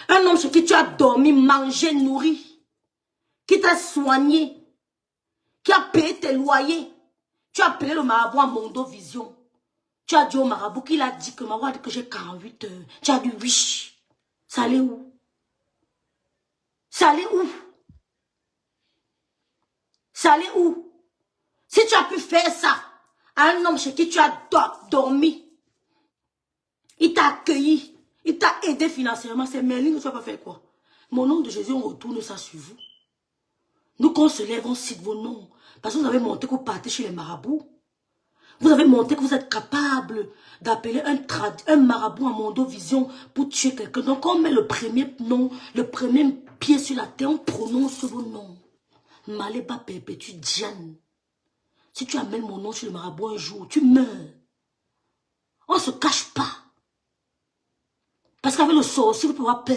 Un homme chez qui tu as dormi, mangé, nourri. Qui t'a soigné. Qui a payé tes loyers. Tu as appelé le marabout à Mondo Vision. Tu as dit au marabout qu'il a dit que le marabout a dit que j'ai 48 heures. Tu as dit oui. Ça allait où? Ça allait où? Ça allait où? Si tu as pu faire ça à un homme chez qui tu as dormi, il t'a accueilli, il t'a aidé financièrement, c'est Merlin que tu vas pas faire quoi? Mon nom de Jésus, on retourne ça sur vous. Nous, quand on se lève, on cite vos noms. Parce que vous avez montré que vous partez chez les marabouts. Vous avez montré que vous êtes capable d'appeler un marabout à Mondo Vision pour tuer quelqu'un. Donc, quand on met le premier nom, le premier pied sur la terre, on prononce vos noms. Maléba Perpétue Diane. Si tu amènes mon nom sur le marabout un jour, tu meurs. On ne se cache pas. Parce qu'avec le sorcier, vous pouvez avoir peur.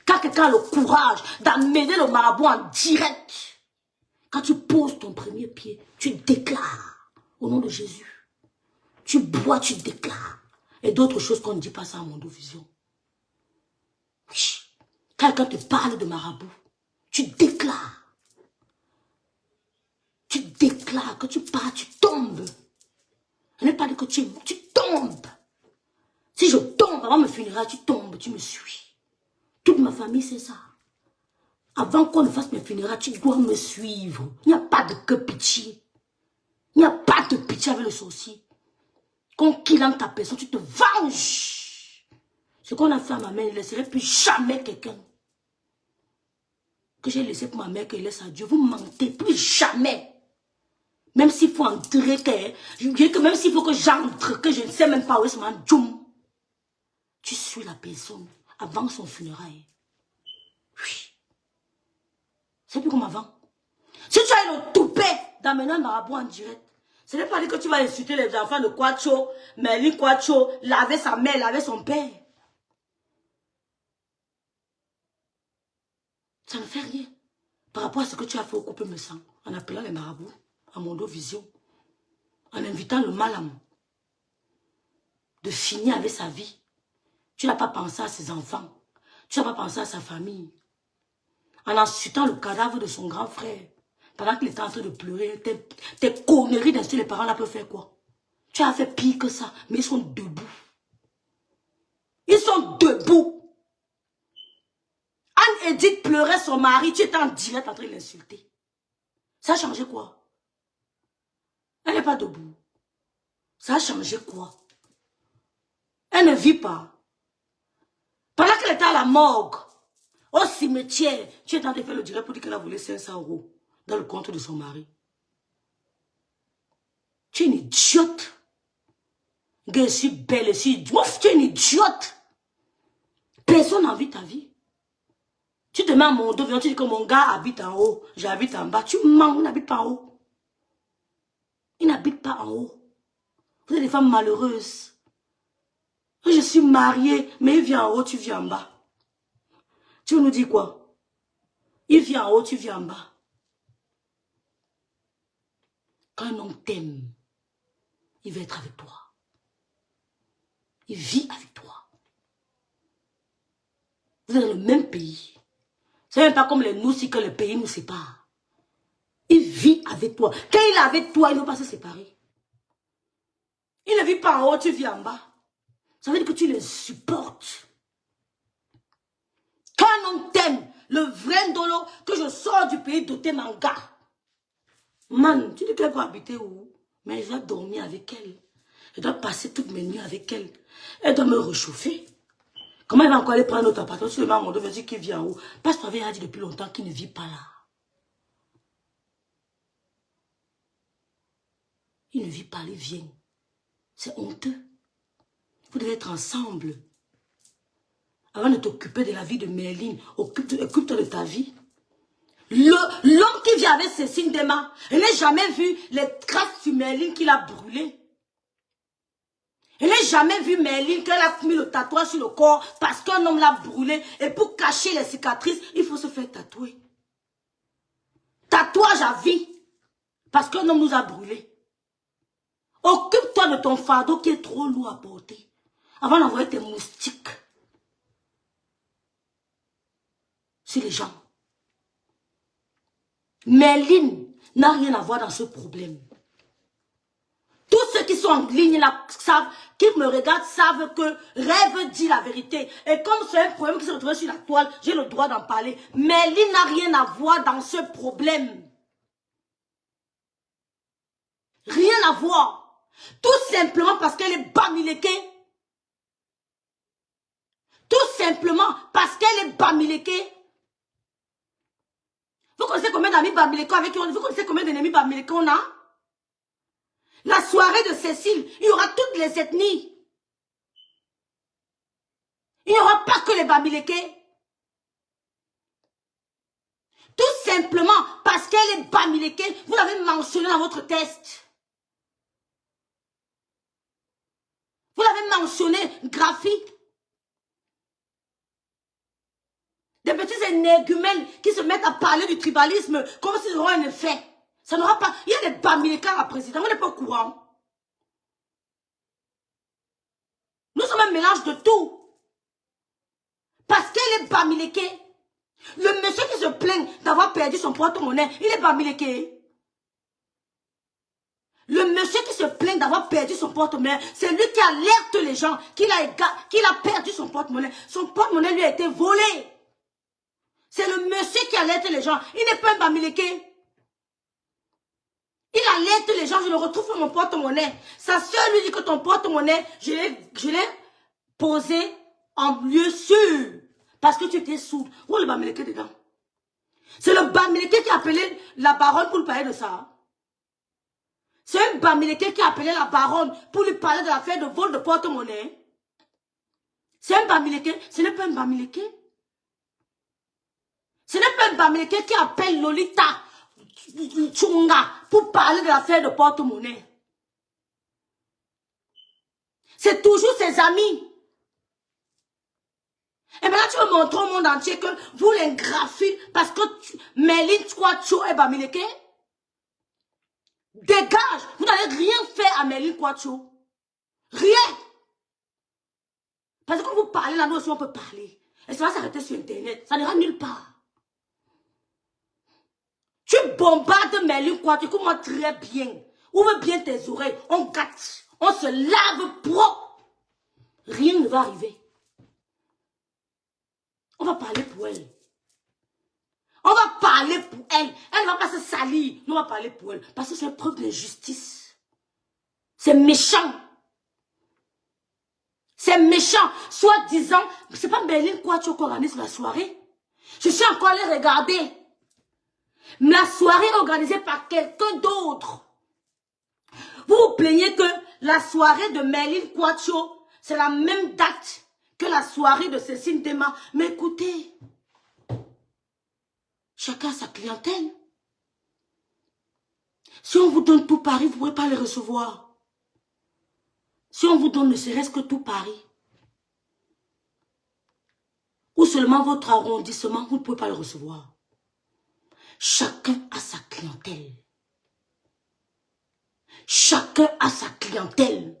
Quand quelqu'un a le courage d'amener le marabout en direct, quand tu poses ton premier pied, tu déclares au nom de Jésus. Tu bois, tu déclares. Et d'autres choses qu'on ne dit pas ça à Mondovision. Oui. Quelqu'un te parle de marabout. Tu déclares. Tu déclares que tu pars, tu tombes. Je n'ai pas dit que tu tombes. Si je tombe avant mes funérailles, tu tombes, tu me suis. Toute ma famille, c'est ça. Avant qu'on ne fasse mes funérailles, tu dois me suivre. Il n'y a pas de que pitié. Il n'y a pas de pitié avec le sorcier. Quand qu'il en ta personne, tu te venges. Ce qu'on a fait à ma mère, il ne laisserait plus jamais quelqu'un. Que j'ai laissé pour ma mère, qu'elle laisse à Dieu. Vous mentez, plus jamais. Même s'il faut entrer, même s'il faut que j'entre, que je ne sais même pas où est-ce mon djoum. Tu suis la personne avant son funérail. Oui. C'est plus comme avant. Si tu as le toupet d'amener un marabout en direct, ce n'est pas dire que tu vas insulter les enfants de Kwacho, Merlin Kwacho, laver sa mère, laver son père. Ça ne fait rien. Par rapport à ce que tu as fait au couple me sang, en appelant les marabouts à Mondovision, en invitant le malam de finir avec sa vie. Tu n'as pas pensé à ses enfants. Tu n'as pas pensé à sa famille. En insultant le cadavre de son grand frère, pendant qu'il était en train de pleurer, tes conneries d'insulter les parents là peuvent faire quoi? Tu as fait pire que ça, mais ils sont debout. Ils sont debout. Anne-Edith pleurait son mari, tu étais en direct en train de l'insulter. Ça a changé quoi? Elle n'est pas debout. Ça a changé quoi? Elle ne vit pas. Pendant qu'elle était à la morgue, au cimetière, tu es en train de faire le direct pour dire qu'elle a volé 500 € dans le compte de son mari. Tu es une idiote. Je suis belle, je suis idiote. Tu es une idiote. Personne n'a envie de ta vie. Tu te mets à mon dos, tu dis que mon gars habite en haut, j'habite en bas. Tu mens, il n'habite pas en haut. Il n'habite pas en haut. Vous êtes des femmes malheureuses. Je suis mariée, mais il vient en haut, tu viens en bas. Tu nous dis quoi? Il vient en haut, tu viens en bas. Quand un homme t'aime, il va être avec toi. Il vit avec toi. Vous êtes dans le même pays. C'est même pas comme les Noussi que le pays nous sépare. Il vit avec toi. Quand il est avec toi, il ne va pas se séparer. Il ne vit pas en haut, tu vis en bas. Ça veut dire que tu les supportes. Quand un homme t'aime, le vrai Ndolo, que je sors du pays doté manga. Man, tu dis qu'elle va habiter où? Mais je dois dormir avec elle. Je dois passer toutes mes nuits avec elle. Elle doit me réchauffer. Comment elle va encore aller prendre notre appartement? Si le maman me dit qu'il vient en haut. Parce que tu avais dit depuis longtemps qu'il ne vit pas là. Il ne vit pas, il vient. C'est honteux. Vous devez être ensemble. Avant de t'occuper de la vie de Merlin, occupe-toi de ta vie. L'homme qui vient avec Cécile Dema, elle n'a jamais vu les traces sur Merlin qu'il a brûlé. Elle n'a jamais vu Merlin qu'elle a mis le tatouage sur le corps parce qu'un homme l'a brûlé. Et pour cacher les cicatrices, il faut se faire tatouer. Tatouage à vie. Parce qu'un homme nous a brûlé. Occupe-toi de ton fardeau qui est trop lourd à porter. Avant d'envoyer tes moustiques sur les gens. Merlin n'a rien à voir dans ce problème. Tous ceux qui sont en ligne là, qui me regardent, savent que Rêve dit la vérité. Et comme c'est un problème qui se retrouve sur la toile, j'ai le droit d'en parler. Merlin n'a rien à voir dans ce problème. Rien à voir. Tout simplement parce qu'elle est bamilékée. Tout simplement parce qu'elle est bamilékée. Vous connaissez combien d'amis bamilékés avec qui on a? Vous connaissez combien d'ennemis bamilékés on a? La soirée de Cécile, il y aura toutes les ethnies. Il n'y aura pas que les bamilékés. Tout simplement parce qu'elle est bamilékée, vous l'avez mentionné dans votre test. Vous l'avez mentionné, graphique. Des petits énergumènes qui se mettent à parler du tribalisme comme s'ils auraient un effet. Ça n'aura pas... Il y a des bamilékins à la présidence, on n'est pas au courant. sommes un mélange de tout. Parce qu'elle est bamileke. Le monsieur qui se plaint d'avoir perdu son porte-monnaie, il est bamileke. Le monsieur qui se plaint d'avoir perdu son porte-monnaie, c'est lui qui alerte les gens qu'il a perdu son porte-monnaie. Son porte-monnaie lui a été volé. C'est le monsieur qui alerte les gens. Il n'est pas un bamileke. Il alerte les gens, je le retrouve sur mon porte-monnaie. Sa soeur lui dit que ton porte-monnaie, je l'ai posé en lieu sûr. Parce que tu étais sourde. Où est le bamileke dedans? C'est le bamileke qui a appelé la baronne pour lui parler de ça. C'est un bamileke qui a appelé la baronne pour lui parler de l'affaire de vol de porte-monnaie. C'est un bamileke. Ce n'est pas un bamileke. Ce n'est pas un bamileke qui appelle Lolita Tchunga pour parler de l'affaire de porte-monnaie. C'est toujours ses amis. Et maintenant tu veux montrer au monde entier que vous l'ingraphile parce que Merlin Kwacho est bamileke. Dégage. Vous n'allez rien faire à Merlin Kwacho. Rien. Parce que quand vous parlez là, nous aussi on peut parler. Et ça va s'arrêter sur internet. Ça n'ira nulle part. Tu bombardes Merlin Kwacho, écoute-moi très bien. Ouvre bien tes oreilles. On gâte. On se lave propre. Rien ne va arriver. On va parler pour elle. On va parler pour elle. Elle ne va pas se salir. Nous, on va parler pour elle. Parce que c'est une preuve d'injustice. C'est méchant. C'est méchant. Soit disant, c'est pas Merlin Kwacho qui organise la soirée. Je suis encore allé regarder. La soirée est organisée par quelqu'un d'autre. Vous vous plaignez que la soirée de Merlin Kwacho, c'est la même date que la soirée de Cécile Dema. Mais écoutez, chacun a sa clientèle. Si on vous donne tout Paris, vous ne pouvez pas les recevoir. Si on vous donne ne serait-ce que tout Paris, ou seulement votre arrondissement, vous ne pouvez pas le recevoir. Chacun a sa clientèle. Chacun a sa clientèle.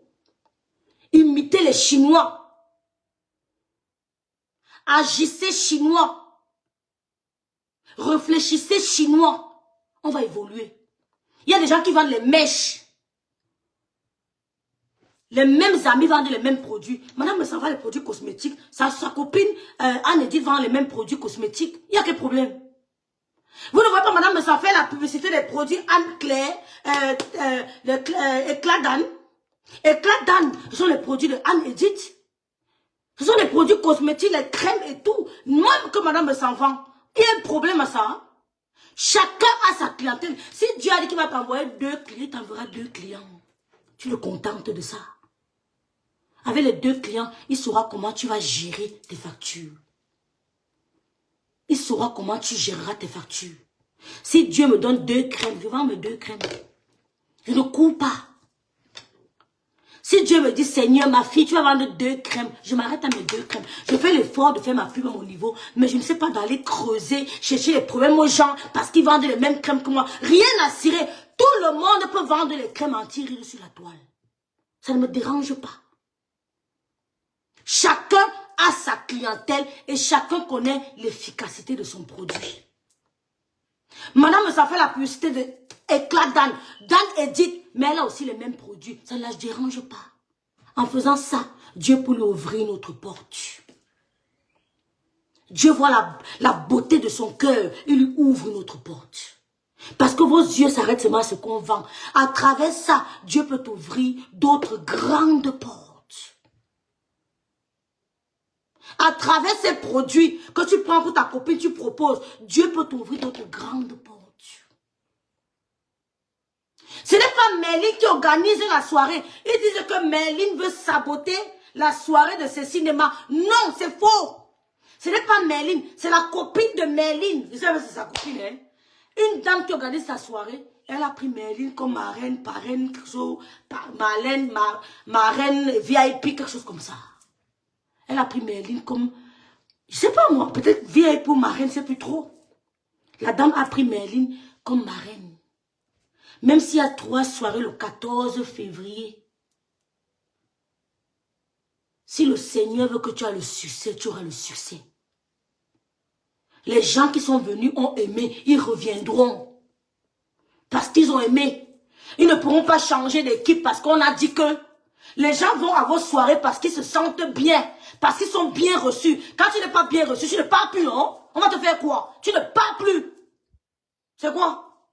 Imitez les Chinois. Agissez chinois. Réfléchissez chinois. On va évoluer. Il y a des gens qui vendent les mèches. Les mêmes amis vendent les mêmes produits. Madame me s'en va les produits cosmétiques. Sa copine Anne-Edith vend les mêmes produits cosmétiques. Il y a quel problème? Vous ne voyez pas madame me s'en fait la publicité des produits Anne-Claire, Éclat d'Anne. Éclat d'Anne, ce sont les produits de Anne-Edith. Ce sont les produits cosmétiques, les crèmes et tout. Même que madame me s'en vend. Il y a un problème à ça. Hein? Chacun a sa clientèle. Si Dieu a dit qu'il va t'envoyer 2 clients, il t'enverra 2 clients. Tu le contentes de ça. Avec les 2 clients, il saura comment tu vas gérer tes factures. Il saura comment tu géreras tes factures. Si Dieu me donne 2 crèmes, je vends mes 2 crèmes. Je ne cours pas. Si Dieu me dit, Seigneur, ma fille, tu vas vendre 2 crèmes, je m'arrête à mes 2 crèmes. Je fais l'effort de faire ma pub à mon niveau, mais je ne sais pas d'aller creuser, chercher les problèmes aux gens parce qu'ils vendent les mêmes crèmes que moi. Rien à cirer. Tout le monde peut vendre les crèmes anti-rides sur la toile. Ça ne me dérange pas. Chacun a sa clientèle et chacun connaît l'efficacité de son produit. Madame, ça fait la publicité de Éclat d'Anne. Dan Edith, mais elle a aussi les mêmes produits. Ça ne la dérange pas. En faisant ça, Dieu peut lui ouvrir une autre porte. Dieu voit la beauté de son cœur. Il lui ouvre une autre porte. Parce que vos yeux s'arrêtent seulement à ce qu'on vend. À travers ça, Dieu peut t'ouvrir d'autres grandes portes. À travers ces produits que tu prends pour ta copine, tu proposes, Dieu peut t'ouvrir d'autres grandes portes. Ce n'est pas Merlin qui organise la soirée. Ils disent que Merlin veut saboter la soirée de ce cinéma. Non, c'est faux. Ce n'est pas Merlin, c'est la copine de Merlin. Vous savez, c'est sa copine, hein? Une dame qui organise sa soirée, elle a pris Merlin comme marraine, parraine, quelque chose, marraine, VIP, quelque chose comme ça. Elle a pris Merlin comme, je sais pas moi, peut-être VIP ou marraine, c'est plus trop. La dame a pris Merlin comme marraine. Même s'il y a 3 soirées le 14 février. Si le Seigneur veut que tu aies le succès, tu auras le succès. Les gens qui sont venus ont aimé, ils reviendront. Parce qu'ils ont aimé. Ils ne pourront pas changer d'équipe parce qu'on a dit que les gens vont à vos soirées parce qu'ils se sentent bien. Parce qu'ils sont bien reçus. Quand tu n'es pas bien reçu, tu ne parles plus, non? On va te faire quoi? Tu ne parles plus. C'est quoi?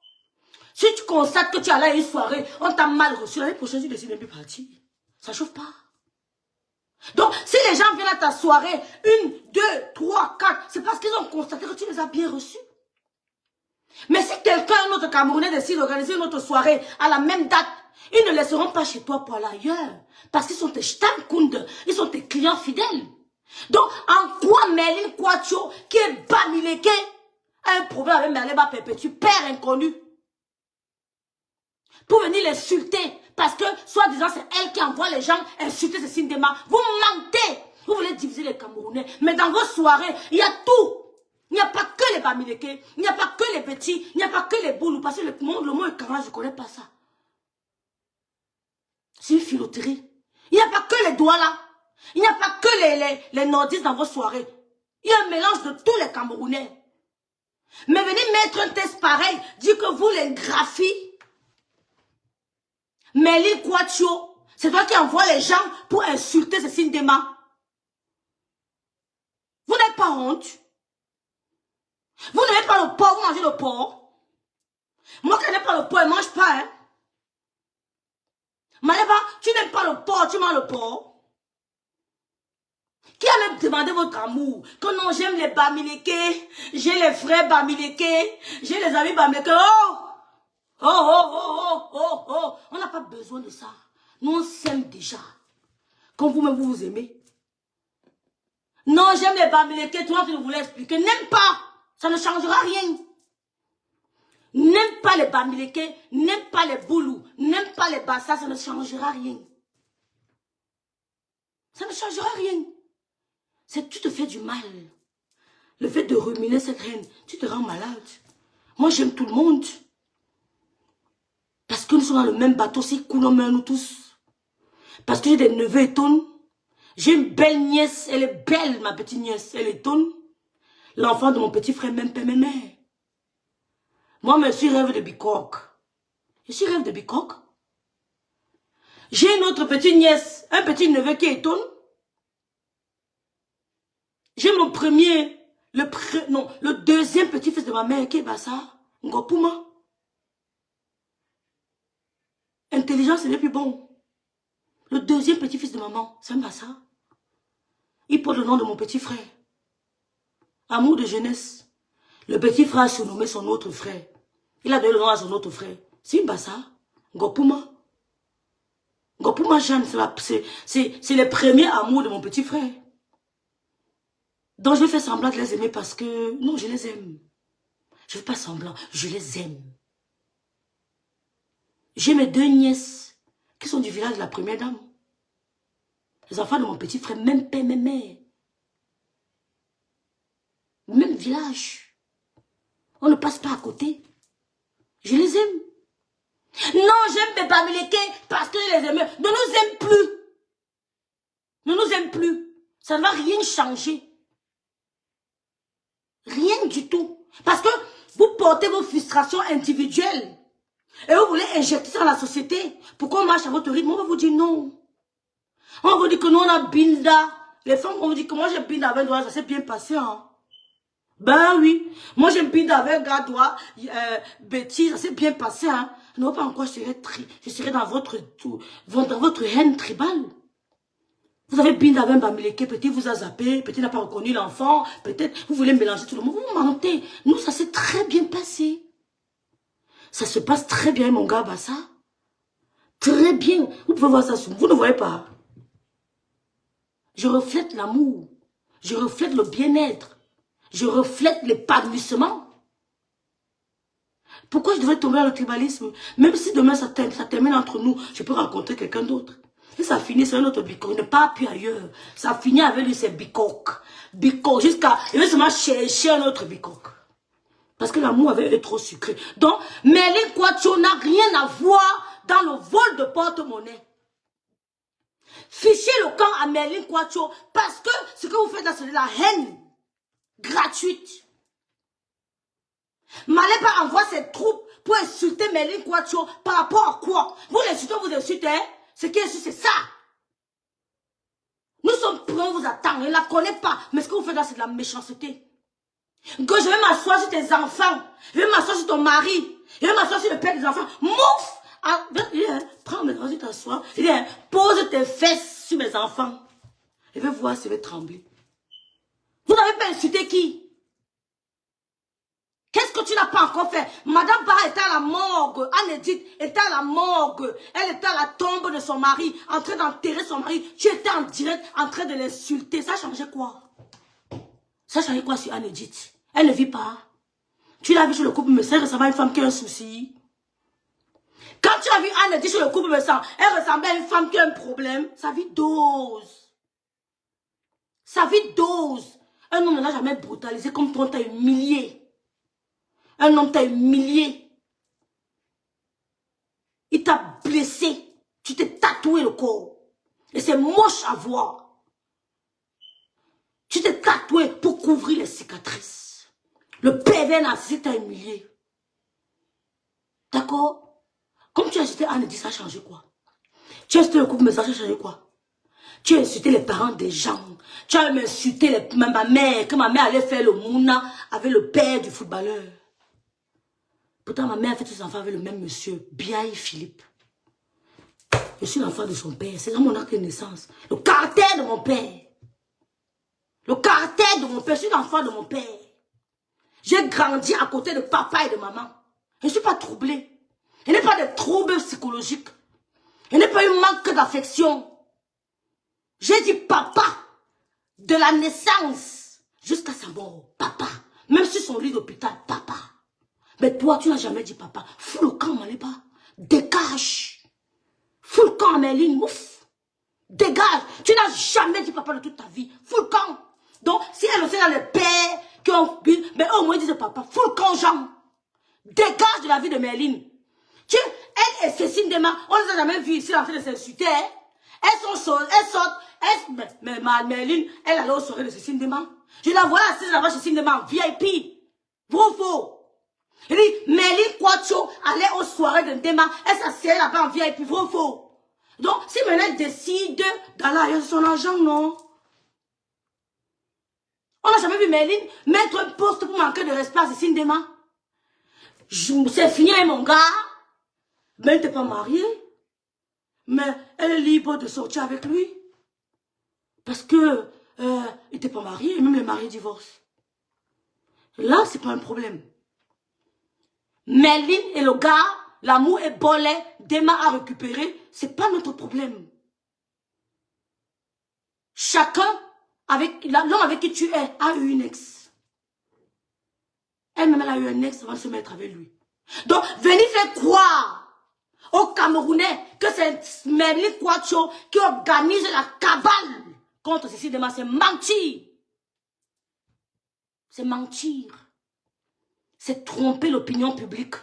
Si tu constates que tu es allé à une soirée, on t'a mal reçu, l'année prochaine, tu décides de ne plus partir. Ça ne chauffe pas. Donc, si les gens viennent à ta soirée, 1, 2, 3, 4, c'est parce qu'ils ont constaté que tu les as bien reçus. Mais si quelqu'un, un autre Camerounais, décide d'organiser une autre soirée à la même date, ils ne laisseront pas chez toi pour aller ailleurs. Parce qu'ils sont tes stammkundes, ils sont tes clients fidèles. Donc, en quoi Merlin Quatcho, qui est Bamileke, a un problème avec Merlin Perpétue, père inconnu, pour venir l'insulter? Parce que, soi-disant, c'est elle qui envoie les gens insulter Cécile Dema. Vous mentez. Vous voulez diviser les Camerounais. Mais dans vos soirées, il y a tout. Il n'y a pas que les Bamileke. Il n'y a pas que les petits. Il n'y a pas que les boulous. Parce que le mot est carré, je ne connais pas ça. C'est une filouterie. Il n'y a pas que les Douala. Il n'y a pas que les nordistes dans vos soirées. Il y a un mélange de tous les Camerounais. Mais venez mettre un test pareil. Dire que vous, les graphies, Merlin Quatcho, c'est toi qui envoie les gens pour insulter Cécile Dema. Vous n'avez pas honte? Vous n'avez pas le porc, vous mangez le porc. Moi qui n'aime pas le porc, je ne mange pas, hein. Maleba, tu n'aimes pas le porc, tu manges le porc. Qui a même demandé votre amour? Que non, j'aime les Bamileke, j'ai les frères Bamileke, j'ai les amis Bamileke. Oh! Oh, oh, oh, oh, oh, oh. On n'a pas besoin de ça. Nous, on s'aime déjà. Quand vous-même, vous aimez. Non, j'aime les Bamileke. Tout le monde qui vous l'expliquer. N'aime pas. Ça ne changera rien. N'aime pas les Bamileke. N'aime pas les Boulous. N'aime pas les Bassa. Ça ne changera rien. Ça ne changera rien. C'est que tu te fais du mal. Le fait de ruminer cette haine, tu te rends malade. Moi, j'aime tout le monde. Parce que nous sommes dans le même bateau, c'est cool, nous tous. Parce que j'ai des neveux et tonnes. J'ai une belle nièce, elle est belle, ma petite nièce, elle est tonne. L'enfant de mon petit frère, même père, même mère. Moi, je suis rêve de bicoque. Je suis rêve de bicoque. J'ai une autre petite nièce, un petit neveu qui est tonne. J'ai mon premier, le deuxième petit-fils de ma mère qui est Bassa, Ngopuma. Intelligence, c'est le plus bon. Le deuxième petit-fils de maman, c'est un Bassa. Il porte le nom de mon petit frère. Amour de jeunesse. Le petit frère a surnommé son autre frère. Il a donné le nom à son autre frère. C'est un Bassa. Ngopuma. Ngopuma Jeanne, c'est le premier amour de mon petit frère. Donc je vais faire semblant de les aimer parce que... Non, je les aime. Je ne fais pas semblant, je les aime. J'ai mes deux nièces qui sont du village de la première dame. Les enfants de mon petit frère, même père, même mère. Même village. On ne passe pas à côté. Je les aime. Non, j'aime mes Bamileke parce que je les aime. Ne nous aime plus. Ne nous aime plus. Ça ne va rien changer. Rien du tout. Parce que vous portez vos frustrations individuelles. Et vous voulez injecter ça dans la société. Pourquoi on marche à votre rythme? On va vous dire non. On va vous dire que nous on a binda. Les femmes vont vous dire que moi j'ai binda avec toi, ça s'est bien passé. Hein? Ben oui. Moi j'ai binda avec Gadoua, Betty, ça s'est bien passé. Hein? Non pas encore, je serai dans votre haine tribale. Vous avez binda avec Bamileke, peut-être vous a zappé, peut-être n'a pas reconnu l'enfant, peut-être vous voulez mélanger tout le monde. Vous mentez. Nous ça s'est très bien passé. Ça se passe très bien, mon gars, Bassa. Très bien. Vous pouvez voir ça sur vous. Vous ne voyez pas. Je reflète l'amour. Je reflète le bien-être. Je reflète l'épanouissement. Pourquoi je devrais tomber dans le tribalisme? Même si demain ça termine entre nous, je peux rencontrer quelqu'un d'autre. Et ça finit sur un autre bicoque. Il ne part plus ailleurs. Ça finit avec lui, c'est bicoque. Bicoque. Jusqu'à... Il veut seulement chercher un autre bicoque. Parce que l'amour avait été trop sucré. Donc, Merlin Quatcho n'a rien à voir dans le vol de porte-monnaie. Fichez le camp à Merlin Quacho parce que ce que vous faites là, c'est de la haine gratuite. N'allez pas envoyer ses troupes pour insulter Merlin Quacho par rapport à quoi? Vous l'insultez, vous insultez, hein? Ce qui est sûr, c'est ça. Nous sommes prêts, on vous attend, on ne la connaît pas. Mais ce que vous faites là, c'est de la méchanceté. Que je vais m'asseoir sur tes enfants. Je vais m'asseoir sur ton mari. Je vais m'asseoir sur le père des enfants. Mouf! Ah, prends mes enfants, t'assois. Pose tes fesses sur mes enfants. Je vais voir si je vais trembler. Vous n'avez pas insulté qui? Qu'est-ce que tu n'as pas encore fait? Madame Barra était à la morgue. Anne-Edith était à la morgue. Elle était à la tombe de son mari, en train d'enterrer son mari. Tu étais en direct, en train de l'insulter. Ça a changé quoi? Ça a changé quoi sur Anne-Edith? Elle ne vit pas. Tu l'as vu sur le couple me sert, ressemble à une femme qui a un souci. Quand tu as vu Anne-Edith sur le couple me sert, elle ressemblait à une femme qui a un problème. Sa vie dose. Sa vie dose. Un homme ne l'a jamais brutalisé comme toi, t'as humilié. Un homme t'a humilié. Il t'a blessé. Tu t'es tatoué le corps. Et c'est moche à voir. Tu t'es tatoué pour couvrir les cicatrices. Le pervers narcissique t'a humilié. D'accord? Comme tu as insulté Anne, ça a changé quoi? Tu as insulté le couple, mais ça a changé quoi? Tu as insulté les parents des gens. Tu as même insulté ma mère, que ma mère allait faire le mouna avec le père du footballeur. Pourtant, ma mère a fait ses enfants avec le même monsieur, Biaï Philippe. Je suis l'enfant de son père. C'est dans mon acte de naissance. Le caractère de mon père. Le caractère de mon père. Je suis l'enfant de mon père. J'ai grandi à côté de papa et de maman. Je ne suis pas troublée. Je n'ai pas de troubles psychologiques. Je n'ai pas eu manque d'affection. J'ai dit papa de la naissance jusqu'à sa mort. Papa. Même sur son lit d'hôpital, papa. Mais toi, tu n'as jamais dit papa. Fous le camp, Maléba. Dégage. Fous le camp, Merlin. Ouf. Dégage. Tu n'as jamais dit papa de toute ta vie. Fous le camp. Donc, si elle aussi a les pères qui ont... Mais au moins, ils disent papa. Fous le camp, Jean. Dégage de la vie de Merlin. Elle et Cécile Dema, on ne les a jamais vues ici en train de s'insulter. Elles sortent. Mais Merlin, elle allait aux soirées de Cécile Dema. Je la vois assise là-bas chez Cécile Dema en VIP. Vrai ou faux? Il dit, Merlin Quacho allait aux soirées de Dema. Elle s'assied là-bas en VIP. Vrai ou faux? Donc, si maintenant elle décide d'aller à son argent, non? On n'a jamais vu Merlin mettre un poste pour manquer de respect à Cécile Dema. C'est fini avec mon gars. Mais elle n'était pas mariée. Mais elle est libre de sortir avec lui. Parce que il n'était pas marié. Et même les mariés divorcent. Là, c'est pas un problème. Merlin et le gars, l'amour est bolé, Dema à récupérer. C'est pas notre problème. Chacun, l'homme avec qui tu es, a eu une ex. Elle-même, elle a eu un ex avant de se mettre avec lui. Donc, venez faire croire aux Camerounais que c'est Merlin Quacho qui organise la cabale contre Cécile Dema. C'est mentir. C'est mentir. C'est tromper l'opinion publique.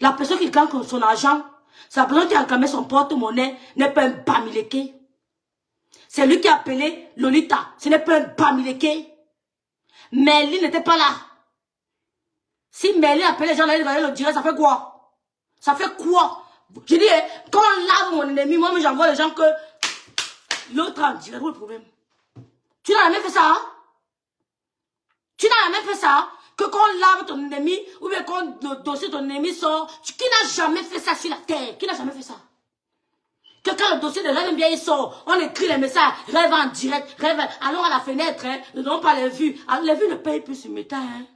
La personne qui gagne son argent, c'est la personne qui a réclamé son porte-monnaie, n'est pas un bamileke. C'est lui qui a appelé Lolita. Ce n'est pas un bamileke. Merlin n'était pas là. Si Merlin appelle les gens là, il va le dire, ça fait quoi? Ça fait quoi? Je dis, quand on lave mon ennemi, moi j'envoie les gens que l'autre en dirait, où est le problème? Tu n'as jamais fait ça, hein? Tu n'as jamais fait ça, hein? Que quand on lave ton ennemi, ou bien quand le dossier de ton ennemi sort, qui n'a jamais fait ça sur la terre? Qui n'a jamais fait ça? Que quand le dossier de Rêve bien il sort, on écrit les messages, Rêve en direct, Rêve, allons à la fenêtre, hein, ne donnons pas les vues. Alors, les vues ne payent plus sur Meta, hein.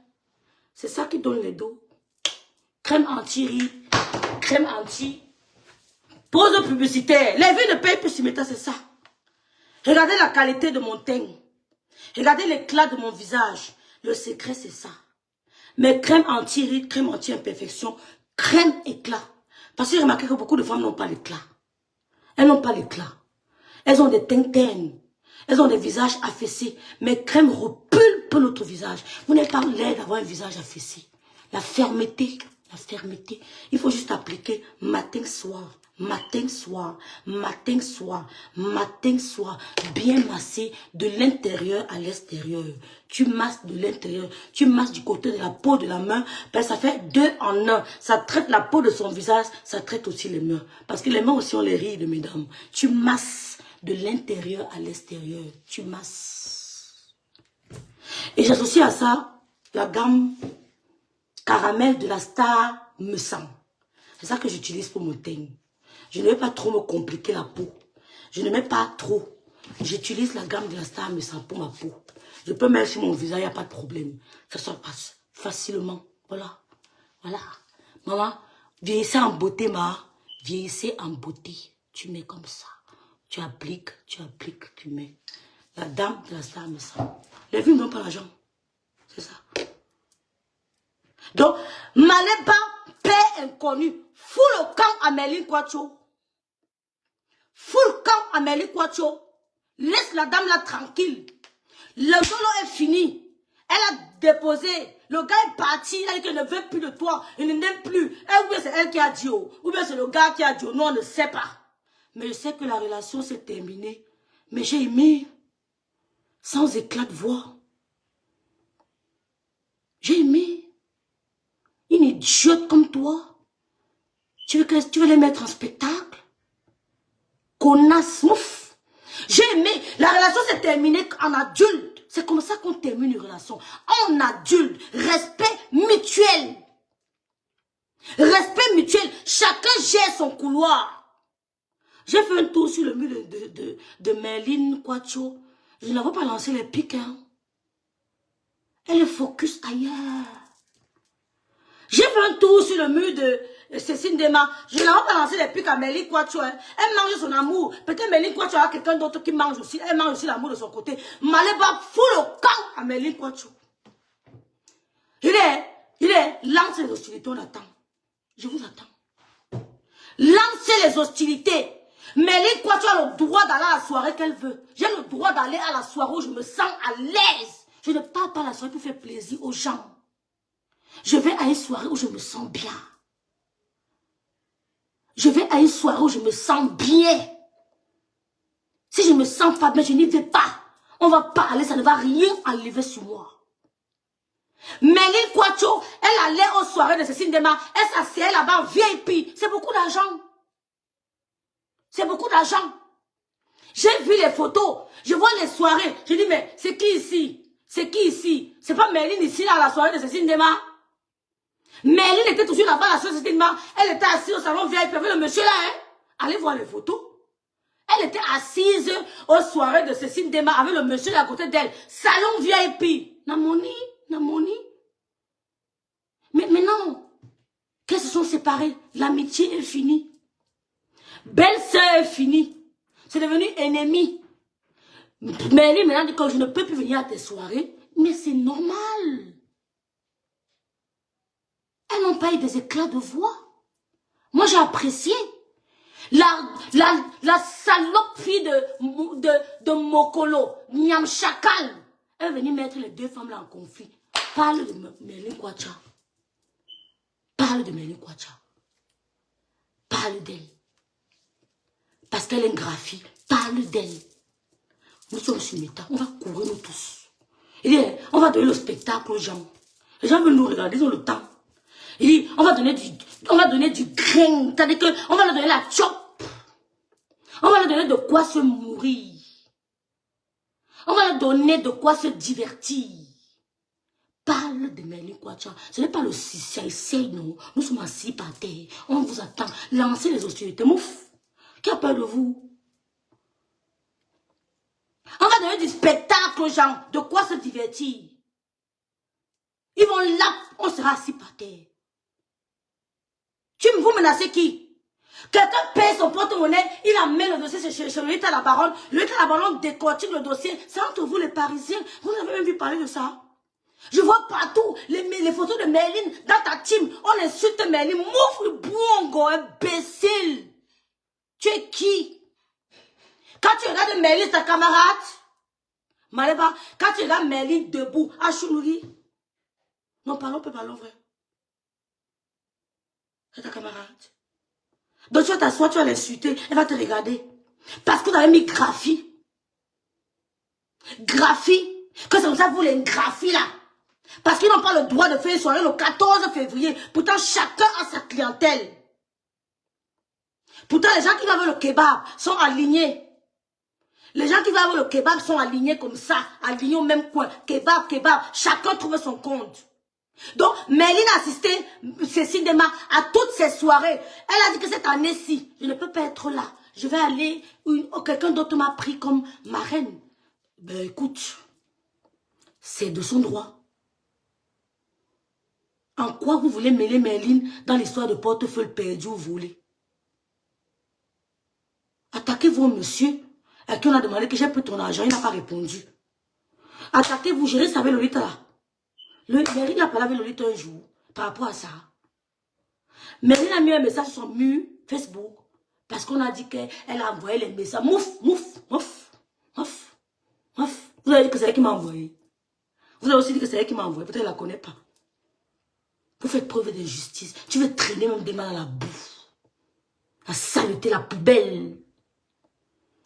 C'est ça qui donne les dos. Crème anti-riz, crème anti. Pause publicitaire. Les vues ne payent plus sur Meta, c'est ça. Regardez la qualité de mon teint. Regardez l'éclat de mon visage. Le secret, c'est ça. Mais crème anti-rides, crème anti-imperfection, crème éclat. Parce que j'ai remarqué que beaucoup de femmes n'ont pas l'éclat. Elles n'ont pas l'éclat. Elles ont des teintes ternes. Elles ont des visages affaissés. Mais crème repulpe notre visage. Vous n'êtes pas l'air d'avoir un visage affaissé. La fermeté. La fermeté. Il faut juste appliquer matin, soir. matin, soir, matin, soir, matin, soir, bien massé de l'intérieur à l'extérieur. Tu masses de l'intérieur, tu masses du côté de la peau de la main, ben ça fait 2 en 1. Ça traite la peau de son visage, ça traite aussi les mains. Parce que les mains aussi ont les rides, mesdames. Tu masses de l'intérieur à l'extérieur, tu masses. Et j'associe à ça la gamme caramel de la Star Me Sent. C'est ça que j'utilise pour mon teint. Je ne vais pas trop me compliquer la peau. Je ne mets pas trop. J'utilise la gamme de la Star Me Sent pour ma peau. Je peux mettre sur mon visage, il n'y a pas de problème. Ça se passe facilement. Voilà. Voilà. Maman, vieillissez en beauté, vieillissez en beauté. Tu mets comme ça. Tu appliques, tu mets. La dame de la Star Me Sent. Les filles n'ont pas l'argent. C'est ça. Donc, Maléba, père inconnu, fous le camp à Merlin Quacho. Fous le camp à Merlin Quacho. Laisse la dame là tranquille. Le solo est fini. Elle a déposé. Le gars est parti. Elle dit qu'elle ne veut plus de toi. Il ne n'aime plus. Ou bien c'est elle qui a dit. Ou bien c'est le gars qui a dit. Non, on ne sait pas. Mais je sais que la relation s'est terminée. Mais j'ai aimé. Sans éclat de voix. J'ai aimé. Une idiote comme toi. Tu veux les mettre en spectacle? Connasse, mouf. J'ai aimé. La relation s'est terminée en adulte. C'est comme ça qu'on termine une relation. En adulte. Respect mutuel. Respect mutuel. Chacun gère son couloir. J'ai fait un tour sur le mur de Merlin Quacho. Je ne vais pas lancer les pics. Hein. Elle est focus ailleurs. J'ai fait un tour sur le mur de Cécile Dema. Je n'ai pas lancé les pics à Merlin Quacho. Hein. Elle mange son amour. Peut-être Merlin Quacho a quelqu'un d'autre qui mange aussi. Elle mange aussi l'amour de son côté. Maléba fout le camp à Merlin Quacho. Il est, lancez les hostilités, on attend. Je vous attends. Lancez les hostilités. Merlin Quacho a le droit d'aller à la soirée qu'elle veut. J'ai le droit d'aller à la soirée où je me sens à l'aise. Je ne pars pas à la soirée pour faire plaisir aux gens. Je vais à une soirée où je me sens bien. Je vais à une soirée où je me sens bien. Si je me sens pas bien, je n'y vais pas. On va pas aller, ça ne va rien enlever sur moi. Merlin Quacho, elle allait aux soirées de Cécile Dema. Elle s'asseyait là-bas, VIP. C'est beaucoup d'argent. C'est beaucoup d'argent. J'ai vu les photos. Je vois les soirées. Je dis, mais c'est qui ici? C'est qui ici? C'est pas Merlin ici, là, à la soirée de Cécile Dema? Merlin était toujours là-bas, à la soirée de Cécile Dema. Elle était assise au salon VIP avec le monsieur là, hein? Allez voir les photos. Elle était assise aux soirées de Cécile Dema avec le monsieur là à côté d'elle. Salon VIP. Namoni. Mais non. Qu'elles se sont séparées. L'amitié est finie. Belle-sœur est finie. C'est devenu ennemi. Merlin maintenant dit que je ne peux plus venir à tes soirées. Mais c'est normal. Elles n'ont pas eu des éclats de voix. Moi j'ai apprécié. La salope fille de Mokolo, Niam Chakal, elle est venue mettre les deux femmes là en conflit. Parle de Merlin Quacho. Parle de Merlin Quacho. Parle d'elle. Parce qu'elle est une graphie. Parle d'elle. Nous sommes sur Meta. On va courir nous tous. Il dit, on va donner le spectacle aux gens. Les gens veulent nous regarder, ils ont le temps. Il dit, on va donner du grain. C'est-à-dire qu'on va leur donner la chop. On va leur donner de quoi se mourir. On va leur donner de quoi se divertir. Parle de Merlin Quacho. Ce n'est pas le CICI, non. Nous sommes assis par terre. On vous attend. Lancez les hostilités. Mouf. Qui a peur de vous? On va donner du spectacle aux gens. De quoi se divertir. Ils vont là. On sera assis par terre. Vous menacez qui? Quelqu'un paye son porte-monnaie, il amène le dossier chez le État la baronne. Le État la baronne décortique le dossier. C'est entre vous les Parisiens. Vous n'avez même vu parler de ça. Je vois partout les photos de Merlin dans ta team. On insulte Merlin. Mouf le bongo, imbécile. Tu es qui? Quand tu regardes Merlin, ta camarade. Maléba, quand tu regardes Merlin debout, à Chounouri. Non, parlons vrai. C'est ta camarade. Donc tu vas t'asseoir, tu vas l'insulter, elle va te regarder. Parce que vous avez mis graphie. Graphie. Que c'est comme ça que vous les graphies là. Parce qu'ils n'ont pas le droit de faire une soirée le 14 février. Pourtant, chacun a sa clientèle. Pourtant, les gens qui veulent le kebab sont alignés. Les gens qui veulent le kebab sont alignés comme ça. Alignés au même coin. Kebab, kebab. Chacun trouve son compte. Donc, Merlin a assisté, Cécile Dema, à toutes ces soirées. Elle a dit que cette année-ci, je ne peux pas être là. Je vais aller, quelqu'un d'autre m'a pris comme marraine. Ben écoute, c'est de son droit. En quoi vous voulez mêler Merlin dans l'histoire de portefeuille perdu où vous voulez? Attaquez-vous, monsieur, à qui on a demandé que j'ai pris ton argent, il n'a pas répondu. Attaquez-vous, gérez ça avec Lolita là. Merlin a parlé avec Lolita un jour par rapport à ça. Merlin a mis un message sur son mur Facebook parce qu'on a dit qu'elle a envoyé les messages. Mouf, mouf, mouf, mouf, mouf. Vous avez dit que c'est elle qui m'a envoyé. Vous avez aussi dit que c'est elle qui m'a envoyé. Peut-être qu'elle ne la connaît pas. Vous faites preuve de justice. Tu veux traîner même des mains dans la bouffe. La saleté, la poubelle.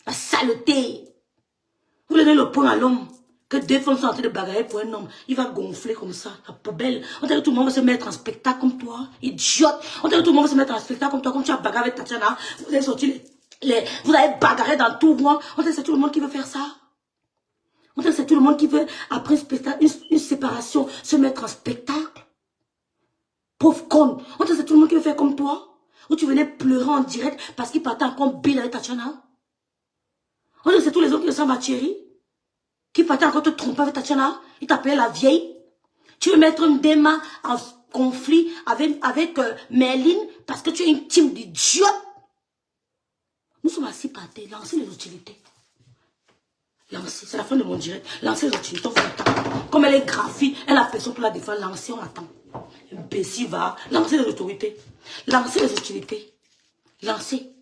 La saleté. Vous donnez le point à l'homme. Que deux femmes sont en train de bagarrer pour un homme. Il va gonfler comme ça. La poubelle. On dirait que tout le monde va se mettre en spectacle comme toi. Idiote. On dirait que tout le monde va se mettre en spectacle comme toi. Comme tu as bagarré avec Tatiana. Vous avez sorti vous avez bagarré dans tout le monde. On dirait que c'est tout le monde qui veut faire ça. On dirait que c'est tout le monde qui veut, après une séparation, se mettre en spectacle. Pauvre con. On dirait que c'est tout le monde qui veut faire comme toi. Ou tu venais pleurer en direct parce qu'il partait encore Bill avec Tatiana. On dirait que c'est tous les autres qui ressemblent à Thierry. Qui partait encore te tromper avec Tatiana. Il t'appelait la vieille. Tu veux mettre une déma en conflit avec Merlin parce que tu es une team d'idiots. Nous sommes assis par terre. Lancez les utilités. Lancez. C'est la fin de mon direct. Lancez les utilités. On attend. Comme elle est graphie, elle a personne pour la défendre. Lancez, on attend. Bessie va. Lancez les autorités. Lancez les utilités. Lancez.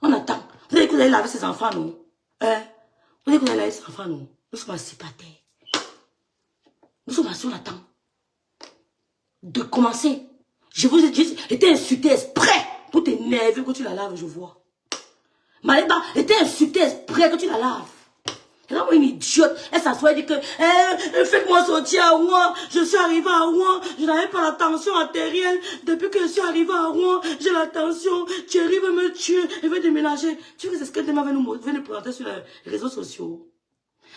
On attend. Vous avez que vous allez laver ses enfants, non? Vous avez que vous allez laver ses enfants, non? Nous sommes assis par terre. Nous sommes assis, on attend. De commencer. Je vous ai dit, j'étais insulté exprès pour t'énerver quand tu la laves, je vois. Maléba était insulté exprès que tu la laves. Elle est une idiote. Elle s'assoit et dit que faites-moi sortir à Rouen. Je suis arrivée à Rouen. Je n'avais pas la tension artérielle. Depuis que je suis arrivée à Rouen, j'ai la tension. Thierry veut me tuer. Il veut déménager. Tu veux que c'est ce que Dema veut nous présenter sur les réseaux sociaux.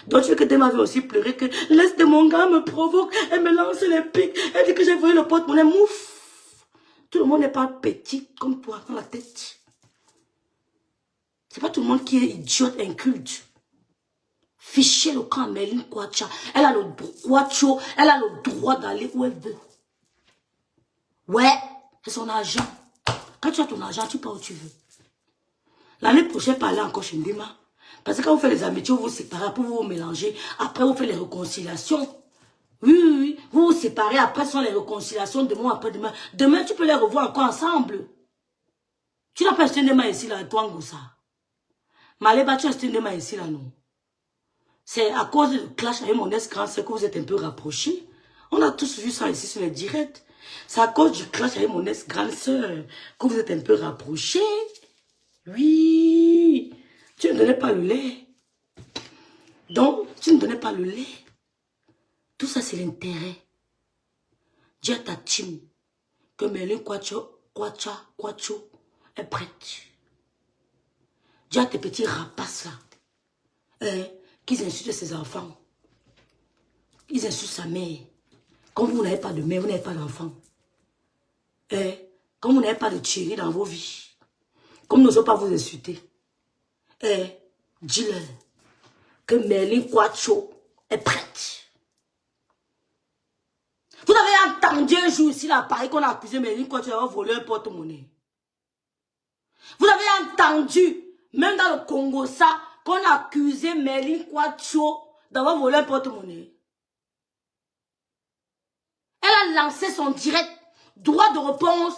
Donc tu veux que Dema veut aussi pleurer que laisse de mon gars me provoque. Elle me lance les pics. Elle dit que j'ai volé le porte-monnaie. Mouf. Tout le monde n'est pas petit comme toi dans la tête. C'est pas tout le monde qui est idiote, inculte. Fichez le camp Merlin Kwacha. Elle a le droit d'aller où elle veut. Ouais, c'est son argent. Quand tu as ton argent, tu pars où tu veux. L'année prochaine, parlez encore chez Ndema. Parce que quand vous faites les amitiés, vous vous séparez, après vous vous mélangez. Après, vous faites les réconciliations. Oui. Vous vous séparez, après, ce sont les réconciliations demain après demain. Demain, tu peux les revoir encore ensemble. Tu n'as pas acheté Ndema ici, là, toi, Ngoussa. Maléba, tu as acheté Ndema ici, là, non. C'est à cause du clash avec mon ex-grand sœur que vous êtes un peu rapprochés. On a tous vu ça ici sur les directs. C'est à cause du clash avec mon ex-grande sœur que vous êtes un peu rapprochés. Oui. Tu ne donnais pas le lait. Donc, tu ne donnais pas le lait. Tout ça, c'est l'intérêt. Dis à ta team que Merlin Kwacho est prête. Dis à tes petits rapaces là. Qu'ils insultent ses enfants. Ils insultent sa mère. Comme vous n'avez pas de mère, vous n'avez pas d'enfant. Comme vous n'avez pas de Thierry dans vos vies. Comme nous n'osons pas vous insulter. Dis-leur que Merlin Kwacho est prête. Vous avez entendu un jour ici l'appareil qu'on a accusé Merlin Kwacho d'avoir volé un porte-monnaie. Vous avez entendu, même dans le Congo, ça, qu'on a accusé Merlin Kwacho d'avoir volé un porte-monnaie. Elle a lancé son direct droit de réponse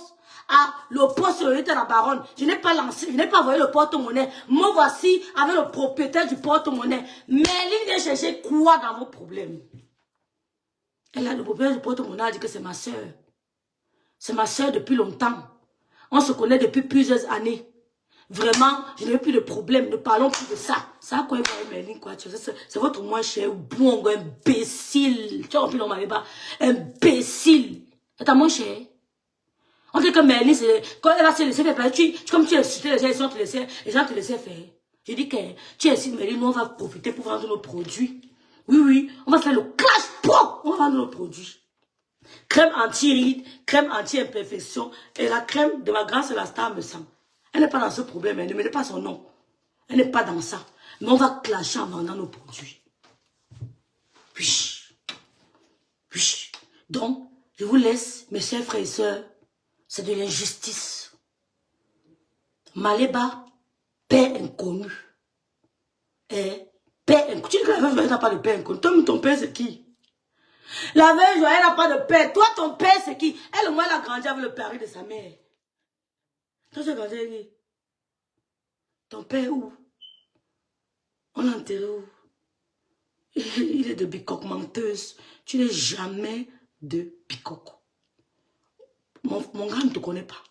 à le poste sur le de la baronne. Je n'ai pas lancé, je n'ai pas envoyé le porte-monnaie. Moi voici avec le propriétaire du porte-monnaie. Merlin vient chercher quoi dans vos problèmes? Elle a le propriétaire du porte-monnaie a dit que c'est ma soeur. C'est ma soeur depuis longtemps. On se connaît depuis plusieurs années. Vraiment, je n'ai plus de problème. Ne parlons plus de ça. Ça a quoi, Merlin, quoi. C'est votre moins cher, bon, imbécile. Tu as compris, non, Maléba? Imbécile. C'est ta moins cher. On dit que Merlin, quand elle va se laisser faire, comme tu insultais les gens, les gens te laissaient faire. Je dis que tu incites Merlin, nous on va profiter pour vendre nos produits. Oui, oui, on va faire le clash pop. On va vendre nos produits. Crème anti-rides, crème anti-imperfection. Et la crème de ma grâce, la star me semble. Elle n'est pas dans ce problème, elle ne met pas son nom. Elle n'est pas dans ça. Mais on va clasher en vendant nos produits. Oui. Oui. Donc, je vous laisse, mes chers frères et sœurs. C'est de l'injustice. Maléba, père inconnu. Père inconnu. Tu dis que la veuve n'a pas de père inconnu. Toi, ton père, c'est qui? La veuve Joël n'a pas de père. Toi, ton père, c'est qui? Elle, au moins, elle a grandi avec le père de sa mère. Toi, tu as grandi avec lui. Ton père, où? On l'a enterré où? Il est de Bicoque, menteuse. Tu n'es jamais de Bicoque. Mon gars ne te connaît pas.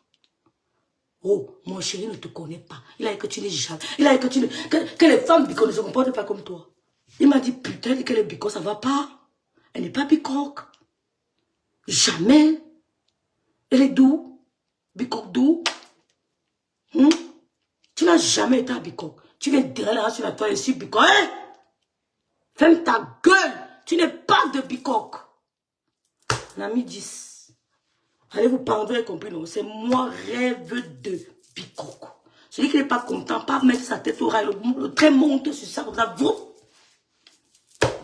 Oh, mon chéri ne te connaît pas. Il a dit que tu n'es jamais. Il a dit que les femmes Bicoque ne se comportent pas comme toi. Il m'a dit, putain, que les Bicoque, ça va pas. Elle n'est pas Bicoque. Jamais. Elle est d'où? Bicoque d'où? Tu n'as jamais été à Bicoque. Tu viens derrière là sur la toile et sur Bicoque. Hein? Ferme ta gueule. Tu n'es pas de Bicoque. L'ami 10. Allez vous pardonner, vous avez compris, non? C'est moi, rêve de Bicoque. Celui qui n'est pas content, pas mettre sa tête au rail, le trait monte sur ça, comme ça, vous.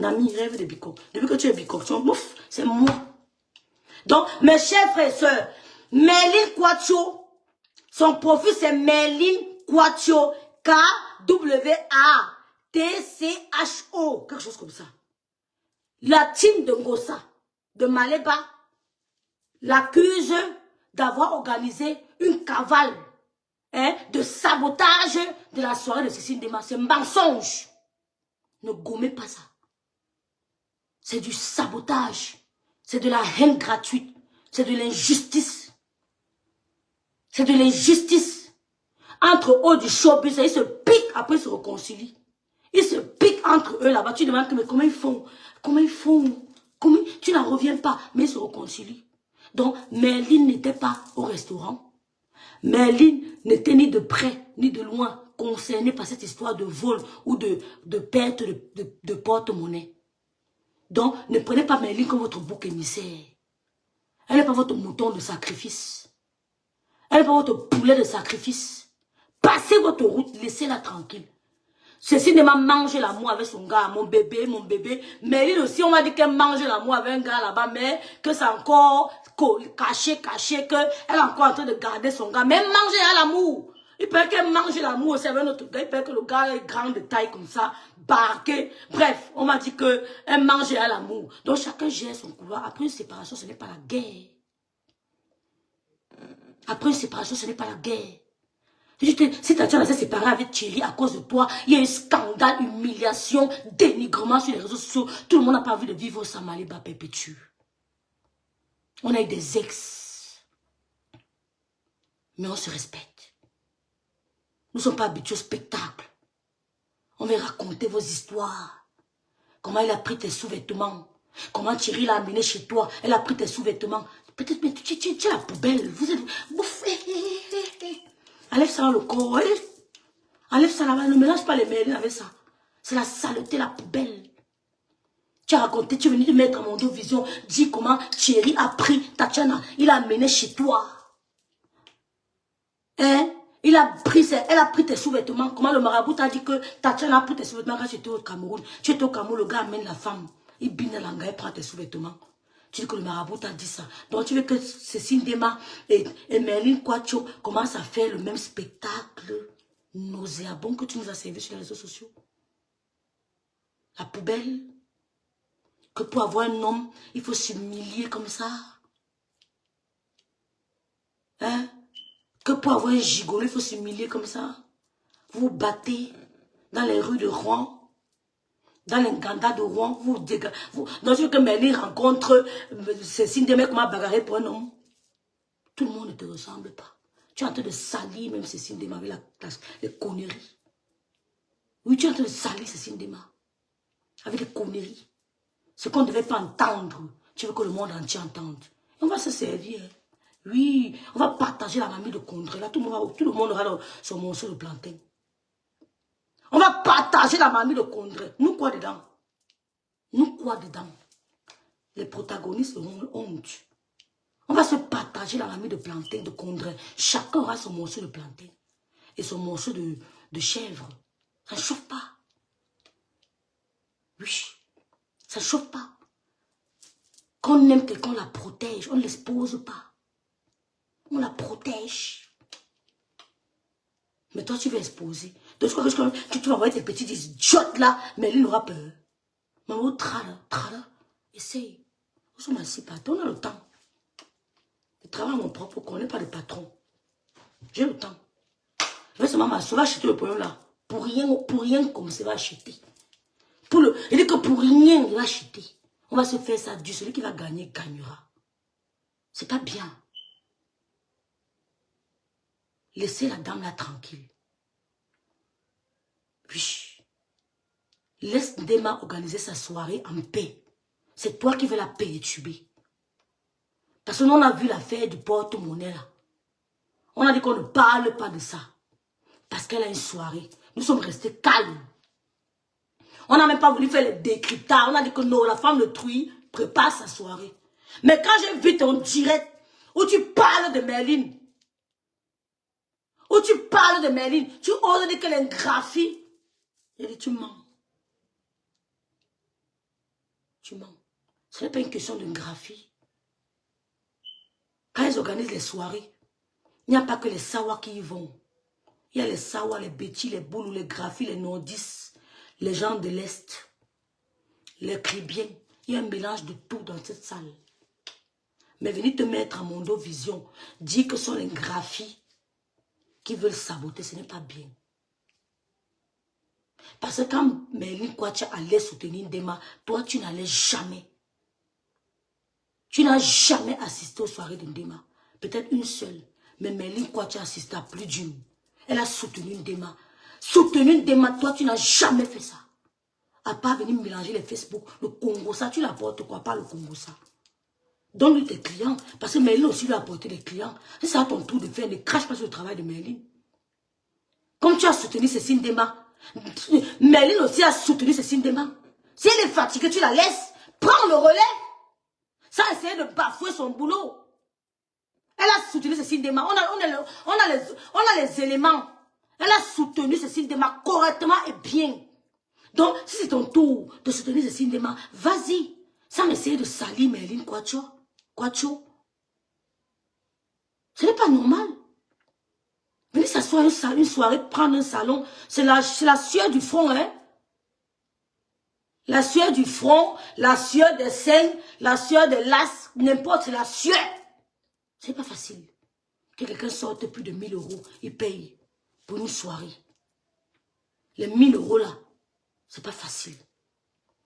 L'ami rêve de Bicoque. Depuis que tu es Bicoque, tu es mouf, c'est moi. Donc, mes chers frères et sœurs, Merlin Quacho, son profil c'est Merlin Quacho, K-W-A-T-C-H-O, quelque chose comme ça. La team de Ngossa, de Maléba, l'accuse d'avoir organisé une cavale de sabotage de la soirée de Cécile Dema. C'est un mensonge. Ne gommez pas ça. C'est du sabotage. C'est de la haine gratuite. C'est de l'injustice. C'est de l'injustice. Entre eux du showbiz, ils se piquent, après ils se réconcilient. Ils se piquent entre eux là-bas. Tu demandes, mais comment ils font? Comment ils font? Comment... Tu n'en reviens pas, mais ils se réconcilient. Donc, Merlin n'était pas au restaurant. Merlin n'était ni de près, ni de loin concernée par cette histoire de vol ou de perte de porte-monnaie. Donc, ne prenez pas Merlin comme votre bouc émissaire. Elle n'est pas votre mouton de sacrifice. Elle n'est pas votre poulet de sacrifice. Passez votre route, laissez-la tranquille. Ceci ne m'a mangé l'amour avec son gars, mon bébé. Merlin aussi, on m'a dit qu'elle mange l'amour avec un gars là-bas, mais que c'est encore caché, qu'elle est encore en train de garder son gars. Mais manger à l'amour. Il peut qu'elle mange l'amour aussi avec notre gars. Il peut que le gars est grand de taille comme ça, barqué. Bref, on m'a dit qu'elle mange à l'amour. Donc chacun gère son couloir. Après une séparation, ce n'est pas la guerre. Après une séparation, ce n'est pas la guerre. Si Tatiana s'est séparée avec Thierry à cause de toi, il y a eu scandale, humiliation, dénigrement sur les réseaux sociaux. Tout le monde n'a pas envie de vivre sa Maléba perpétue. On a eu des ex. Mais on se respecte. Nous ne sommes pas habitués au spectacle. On va raconter vos histoires. Comment il a pris tes sous-vêtements. Comment Thierry l'a amené chez toi. Elle a pris tes sous-vêtements. Peut-être, mais tu es la poubelle. Vous êtes... Enlève ça dans le corps. Enlève ça là-bas. Ne mélange pas les Merlin avec ça. C'est la saleté, la poubelle. Tu as raconté, tu es venu te mettre à mon dos vision. Dis comment Thierry a pris Tatiana. Il l'a amené chez toi. Hein? Elle a pris tes sous-vêtements. Comment le marabout t'a dit que Tatiana a pris tes sous-vêtements quand tu étais au Cameroun. Tu étais au Cameroun, le gars amène la femme. Il bine l'anga, il prend tes sous-vêtements. Tu dis que le marabout t'a dit ça. Donc tu veux que Cécile Dema et Merlin Quacho commencent à faire le même spectacle nauséabond que tu nous as servi sur les réseaux sociaux. La poubelle. Que pour avoir un homme, il faut s'humilier comme ça. Hein? Que pour avoir un gigolo, il faut s'humilier comme ça. Vous vous battez dans les rues de Rouen, dans les Nganda de Rouen, vous dégagez. Donc, que Merlin rencontre Cécile Dema, comment bagarrer pour un homme. Tout le monde ne te ressemble pas. Tu es en train de salir même Cécile Dema avec les conneries. Oui, tu es en train de salir Cécile Dema avec les conneries. Ce qu'on ne devait pas entendre, tu veux que le monde entier entende. Et on va se servir. Oui, on va partager la mamie de Condré. Là, tout le monde aura son morceau de plantain. On va partager la mamie de Condré. Nous, quoi dedans? Nous, quoi dedans? Les protagonistes auront honte. On va se partager la mamie de plantain, de Condré. Chacun aura son morceau de plantain. Et son morceau de chèvre. Ça ne chauffe pas. Oui. Ça ne chauffe pas. Quand on aime quelqu'un, on la protège. On ne l'expose pas. On la protège. Mais toi, tu veux exposer. Donc, tu vas envoyer tes petits idiotes là, mais lui n'aura peur. Maman, trada, essaye. Nous sommes assis partout, on a le temps. Je travaille à mon propre compte, on n'est pas de patron. J'ai le temps. Je vais seulement m'assurer, acheter le problème là. Pour rien comme ça va acheter. Il dit que pour rien, il va acheter. On va se faire ça du celui qui va gagner, gagnera. C'est pas bien. Laissez la dame là tranquille. Puis, laisse Dema organiser sa soirée en paix. C'est toi qui veux la perturber. Parce que nous, on a vu l'affaire du porte-monnaie là. On a dit qu'on ne parle pas de ça. Parce qu'elle a une soirée. Nous sommes restés calmes. On n'a même pas voulu faire le décryptage. On a dit que non, la femme de Truy prépare sa soirée. Mais quand j'ai vu ton direct où tu parles de Merlin, tu oses dire qu'elle est une graphie. J'ai dit, tu mens. Tu mens. Ce n'est pas une question d'une graphie. Quand ils organisent les soirées, il n'y a pas que les sawas qui y vont. Il y a les sawas, les bêtis, les boulous, les graphies, les nordistes, les gens de l'Est, les cribiens. Il y a un mélange de tout dans cette salle. Mais venir te mettre à Mondo Vision, dire que ce sont les graphies qui veulent saboter, ce n'est pas bien. Parce que quand Merlin Kwacha allait soutenir Dema, toi tu n'allais jamais. Tu n'as jamais assisté aux soirées de Dema. Peut-être une seule. Mais Merlin Kwacha assisté à plus d'une. Elle a soutenu Dema. Soutenu Dema, toi tu n'as jamais fait ça. À part venir mélanger les Facebook, le Congo, ça tu l'apportes quoi, pas le Congo ça. Donne-lui tes clients. Parce que Merlin aussi lui a apporté des clients. Si c'est à ton tour de faire, ne crache pas sur le travail de Merlin. Comme tu as soutenu Cécile Dema, Merlin aussi a soutenu Cécine Dema. Si elle est fatiguée, tu la laisses. Prends le relais. Sans essayer de bafouer son boulot. Elle a soutenu Cécine Dema. On a les éléments. Elle a soutenu Cécine Dema correctement et bien. Donc, si c'est ton tour de soutenir Cécine Dema, vas-y. Sans essayer de salir Merlin Kwacho. Ce n'est pas normal. Venez s'asseoir une soirée, prendre un salon. C'est la sueur du front, hein. La sueur du front, la sueur des seins, la sueur des lasses, n'importe la sueur. C'est pas facile. Que quelqu'un sorte plus de 1000 €, il paye pour une soirée. Les 1000 € là, c'est pas facile.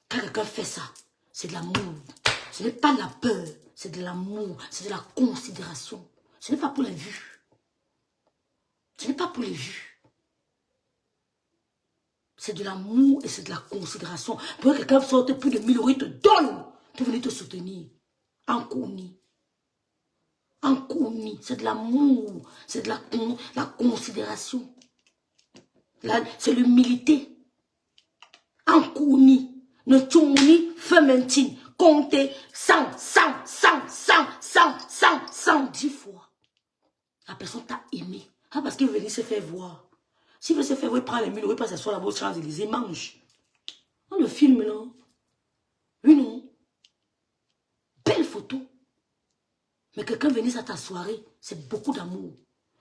Quand quelqu'un fait ça, c'est de l'amour. Ce n'est pas de la peur, c'est de l'amour, c'est de la considération. Ce n'est pas pour les vues. Ce n'est pas pour les vues. C'est de l'amour et c'est de la considération. Pour que quelqu'un sorte plus de 1000 €, il te donne pour venir te soutenir. En Kouni. C'est de l'amour. C'est de la considération. C'est l'humilité. En Kouni. Ne tchouni, fementine. Comptez 100, 10 fois. La personne t'a aimé. Ah, parce qu'il veut venir se faire voir. S'il veut se faire voir, il prend les 1000 €, il passe s'asseoir là-bas aux Champs-Élysées, il mange. On le filme, non? Oui, non? Belle photo. Mais quelqu'un venir à ta soirée, c'est beaucoup d'amour.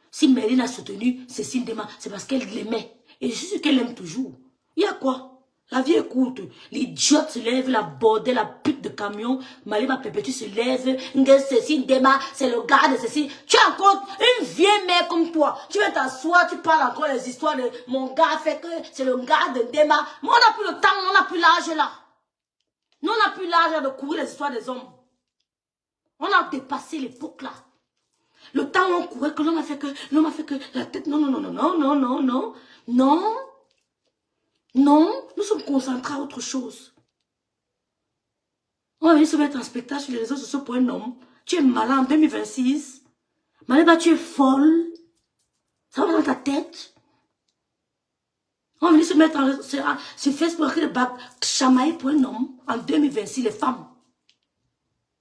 Si Merlin a soutenu Cécile Dema, c'est parce qu'elle l'aimait. Et je suis sûre qu'elle l'aime toujours. Il y a quoi? La vie est courte. L'idiote se lève, la bordelle, la pute de camion. Malima Pépétu se lève. Cécile Dema, c'est le gars de Cécile. Tu as encore une vieille mère comme toi. Tu vas t'asseoir, tu parles encore les histoires de mon gars fait que c'est le gars de Dema. Mais on n'a plus le temps, on n'a plus l'âge là. Nous, on n'a plus l'âge de courir les histoires des hommes. On a dépassé l'époque là. Le temps où on courait, que l'homme a fait que la tête. Non, non, non, non, non, non, non, non, non. Non, nous sommes concentrés à autre chose. On va venir se mettre en spectacle sur les réseaux sociaux pour un homme. Tu es malin en 2026. Maleba, tu es folle. Ça va dans ta tête. On va venir se mettre sur Facebook et chamailler pour un homme en 2026, les femmes.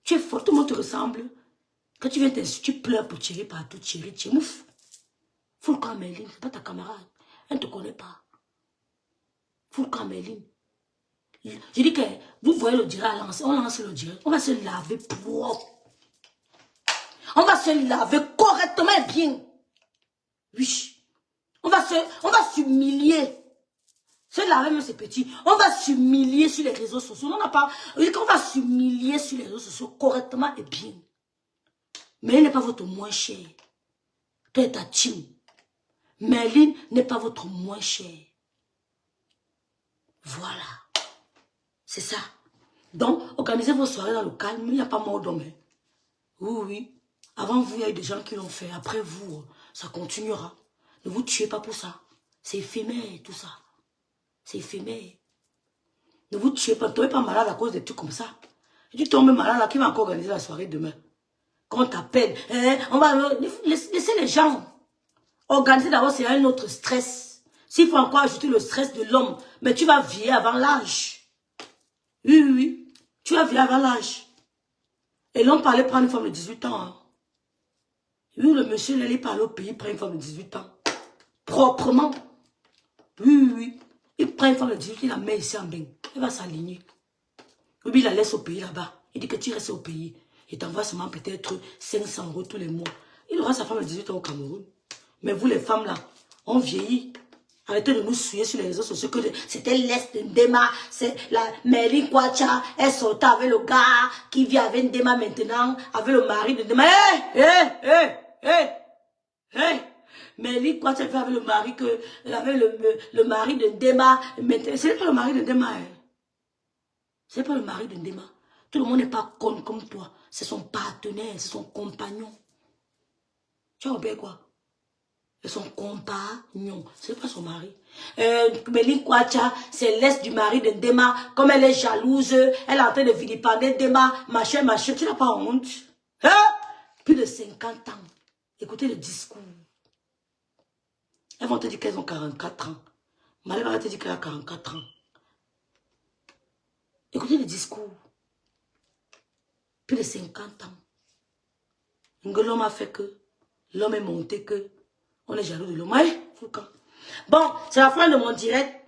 Tu es folle, tout le monde te ressemble. Quand tu viens t'insulter, tu pleures pour tirer partout, tirer, mouf. Faut le camp Merlin, c'est pas ta camarade. Elle ne te connaît pas. Faut le camp Merlin. Je dis que vous voyez le direct, on lance le direct. On va se laver propre. On va se laver correctement et bien. Oui. On va s'humilier. Se laver même c'est petit. On va s'humilier sur les réseaux sociaux. On n'a pas. On va s'humilier sur les réseaux sociaux correctement et bien. Mais elle n'est pas votre moins cher. Toi et ta team. Merlin n'est pas votre moins cher. Voilà. C'est ça. Donc, organisez vos soirées dans le calme. Il n'y a pas mort d'homme. Oui, oui. Avant vous, il y a eu des gens qui l'ont fait. Après vous, ça continuera. Ne vous tuez pas pour ça. C'est éphémère, tout ça. C'est éphémère. Ne vous tuez pas. Ne tombez pas malade à cause des trucs comme ça. Si tu tombes malade, là, qui va encore organiser la soirée demain? Quand on t'appelle, on va laisser les gens. Organiser d'abord, c'est un autre stress. S'il faut encore ajouter le stress de l'homme, mais tu vas vieillir avant l'âge. Oui, oui, oui. Tu vas vieillir avant l'âge. Et l'homme parlait prendre une femme de 18 ans. Hein. Oui, le monsieur, il allait parler au pays, il prend une femme de 18 ans. Proprement. Oui, oui, oui. Il prend une femme de 18 ans, il la met ici en bain. Elle va s'aligner. Oui, il la laisse au pays là-bas. Il dit que tu restes au pays. Il t'envoie seulement peut-être 500 € tous les mois. Il aura sa femme de 18 ans au Cameroun. Mais vous, les femmes là, on vieillit. Arrêtez de nous souiller sur les réseaux sociaux que c'était l'Est de Ndema, c'est la Merlin Kwacha, elle sortait avec le gars qui vit avec Ndema maintenant, avec le mari de Ndema. Merlin Kwacha vit avec le mari le mari de Ndema. Ce n'est pas le mari de Ndema. Hein. Ce n'est pas le mari de Ndema. Tout le monde n'est pas con comme toi. C'est son partenaire, c'est son compagnon. Tu as oublié quoi? C'est son compagnon, ce n'est pas son mari. Merlin Kwacha, c'est l'est du mari de Ndema. Comme elle est jalouse, elle est en train de vilipender Ndema, machin, machin. Tu n'as pas honte? Hein? Plus de 50 ans. Écoutez le discours. Elles vont te dire qu'elles ont 44 ans. Malé va te dire qu'elle a 44 ans. Écoutez le discours. Plus de 50 ans. L'homme a fait que, l'homme est monté que, on est jaloux de l'homme. Bon, c'est la fin de mon direct.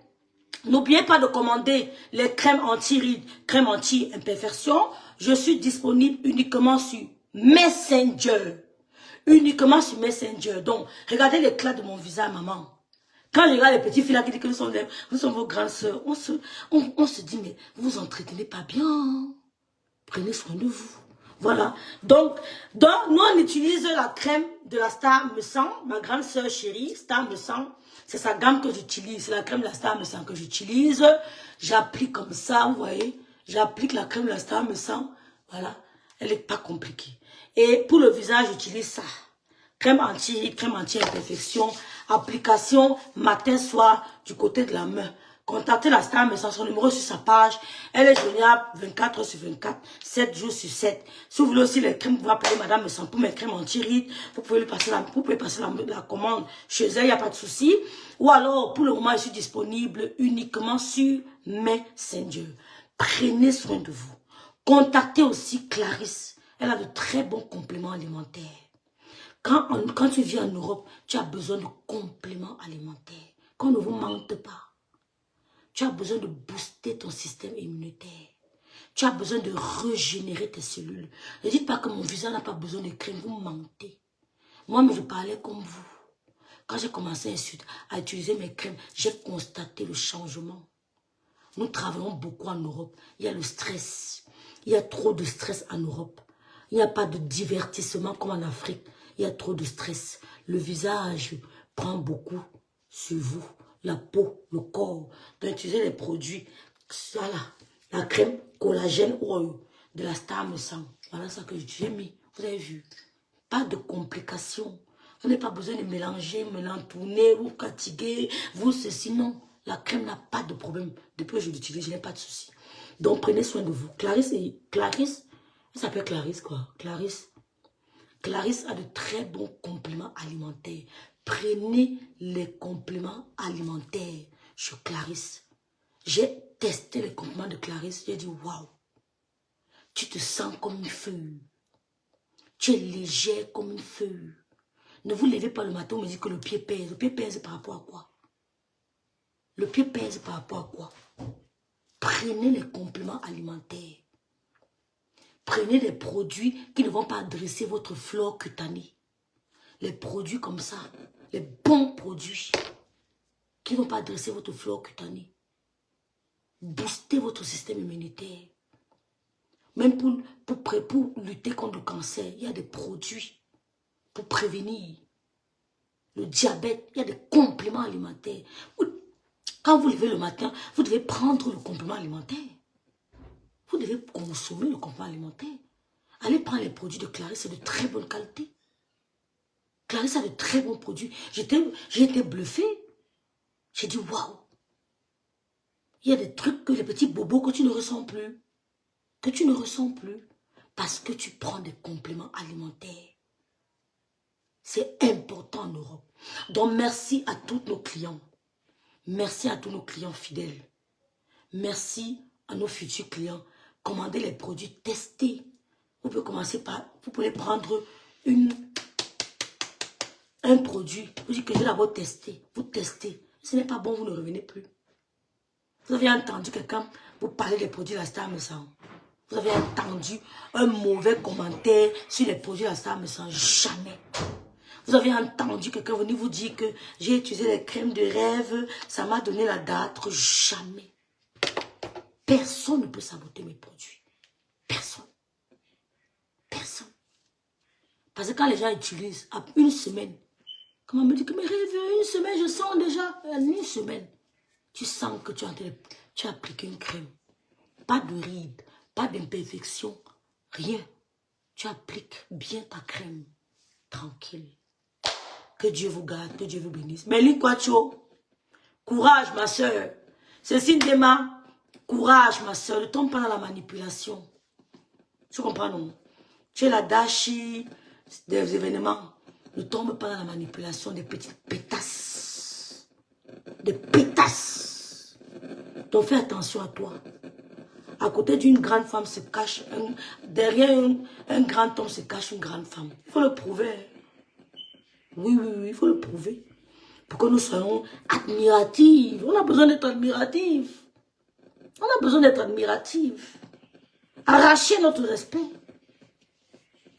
N'oubliez pas de commander les crèmes anti-rides, crèmes anti-imperfection. Je suis disponible uniquement sur Messenger. Uniquement sur Messenger. Donc, regardez l'éclat de mon visage, maman. Quand je regarde les petits filles là qui disent que nous sommes vos grandes sœurs, on se dit, mais vous vous entretenez pas bien. Prenez soin de vous. Voilà. Donc, nous, on utilise la crème de la Star Me Sent. Ma grande sœur chérie, Star Me Sent. C'est sa gamme que j'utilise. C'est la crème de la Star Me Sent que j'utilise. J'applique comme ça, vous voyez. J'applique la crème de la Star Me Sent. Voilà. Elle n'est pas compliquée. Et pour le visage, j'utilise ça. Crème anti-imperfection. Application matin, soir, du côté de la main. Contactez la Star Me Sent, son numéro sur sa page. Elle est joignable 24 heures sur 24, 7 jours sur 7. Si vous voulez aussi les crèmes, vous pouvez appeler Madame Me Sent pour mes crèmes anti-rides. Vous pouvez passer la commande chez elle, il n'y a pas de souci. Ou alors, pour le moment, je suis disponible uniquement sur Messenger. Prenez soin de vous. Contactez aussi Clarisse. Elle a de très bons compléments alimentaires. Quand tu vis en Europe, tu as besoin de compléments alimentaires. Qu'on ne vous mente pas. Tu as besoin de booster ton système immunitaire. Tu as besoin de régénérer tes cellules. Ne dites pas que mon visage n'a pas besoin de crème. Vous mentez. Moi, mais je parlais comme vous. Quand j'ai commencé à utiliser mes crèmes, j'ai constaté le changement. Nous travaillons beaucoup en Europe. Il y a le stress. Il y a trop de stress en Europe. Il n'y a pas de divertissement comme en Afrique. Il y a trop de stress. Le visage prend beaucoup sur vous. La peau, le corps. Donc, utiliser les produits. Voilà. La crème collagène oil de la Star Me Sent. Voilà ça que j'ai mis. Vous avez vu. Pas de complications. Vous n'avez pas besoin de mélanger, tourner, vous fatiguer, vous ceci, non. La crème n'a pas de problème. Depuis que je l'utilise, je n'ai pas de souci. Donc, prenez soin de vous. Clarisse, elle s'appelle Clarisse, quoi. Clarisse a de très bons compléments alimentaires. Prenez les compléments alimentaires chez Clarisse. J'ai testé les compléments de Clarisse. J'ai dit, waouh, tu te sens comme une feuille. Tu es légère comme une feuille. Ne vous levez pas le matin, on me dit que le pied pèse. Le pied pèse par rapport à quoi? Le pied pèse par rapport à quoi? Prenez les compléments alimentaires. Prenez des produits qui ne vont pas adresser votre flore cutanée. Les produits comme ça, les bons produits qui ne vont pas adresser votre flore cutanée. Boostez votre système immunitaire. Même pour lutter contre le cancer, il y a des produits pour prévenir le diabète. Il y a des compléments alimentaires. Quand vous levez le matin, vous devez prendre le complément alimentaire. Vous devez consommer le complément alimentaire. Allez prendre les produits de Clarisse, c'est de très bonne qualité. Clarisse a de très bons produits. J'ai été bluffée. J'ai dit, waouh. Il y a des trucs, les petits bobos que tu ne ressens plus. Que tu ne ressens plus. Parce que tu prends des compléments alimentaires. C'est important en Europe. Donc, merci à tous nos clients. Merci à tous nos clients fidèles. Merci à nos futurs clients. Commandez les produits, testez. Vous pouvez commencer par, vous pouvez prendre un produit. Vous dites que je vais d'abord tester. Vous testez. Ce n'est pas bon, vous ne revenez plus. Vous avez entendu quelqu'un vous parler des produits de la Star Maison. Vous avez entendu un mauvais commentaire sur les produits de la Star Maison. Jamais. Vous avez entendu quelqu'un venir vous dire que j'ai utilisé les crèmes de rêve, ça m'a donné la date. Jamais. Personne ne peut saboter mes produits. Personne. Personne. Parce que quand les gens utilisent, à une semaine, comment me dit que mes rêves, une semaine, je sens déjà, une semaine, tu sens que tu as appliqué une crème. Pas de rides, pas d'imperfection, rien. Tu appliques bien ta crème. Tranquille. Que Dieu vous garde, que Dieu vous bénisse. Mélie Quacho, courage ma soeur. Cécile Dema, courage ma soeur. Ne tombe pas dans la manipulation. Tu comprends non? Tu es la dashi des événements. Ne tombe pas dans la manipulation des petites pétasses. Des pétasses. Donc fais attention à toi. À côté d'une grande femme se cache, derrière un grand homme se cache une grande femme. Il faut le prouver. Oui, il faut le prouver. Pour que nous soyons admiratifs. On a besoin d'être admiratifs. On a besoin d'être admiratifs. Arracher notre respect.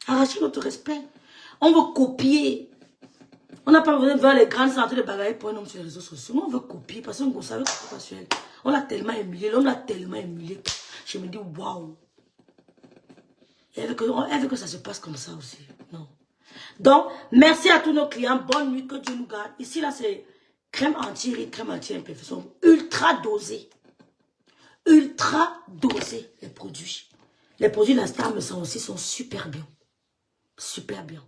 Arracher notre respect. On veut copier. On n'a pas besoin de voir les grandes santé de bagailles pour un homme sur les réseaux sociaux. Nous, on veut copier parce qu'on savait que pas sur elle. On l'a tellement humilié. L'homme l'a tellement humilié. Je me dis, waouh. Elle veut que ça se passe comme ça aussi. Non. Donc, merci à tous nos clients. Bonne nuit, que Dieu nous garde. Ici, là, c'est crème anti-rides, crème anti-imperfection. Ultra dosée. Ultra dosée, les produits. Les produits de la Star Maison aussi sont super bien. Super bien.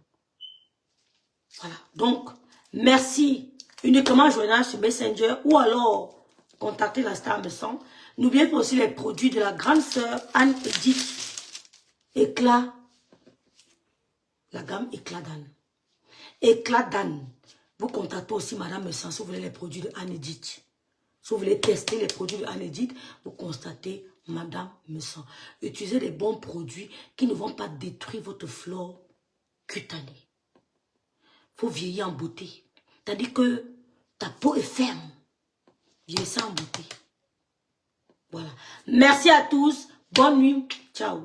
Voilà. Donc, merci. Uniquement joignable sur Messenger ou alors contactez la Star Maison. N'oubliez pas aussi les produits de la grande sœur Anne-Edith. Éclat. La gamme Éclat d'Anne. Éclat d'Anne. Vous contactez aussi Madame Messan si vous voulez les produits de Anne-Edith. Si vous voulez tester les produits de Anne-Edith, vous constatez Madame Messan. Utilisez des bons produits qui ne vont pas détruire votre flore cutanée. Il faut vieillir en beauté. C'est-à-dire que ta peau est ferme. Vieillissez en beauté. Voilà. Merci à tous. Bonne nuit. Ciao.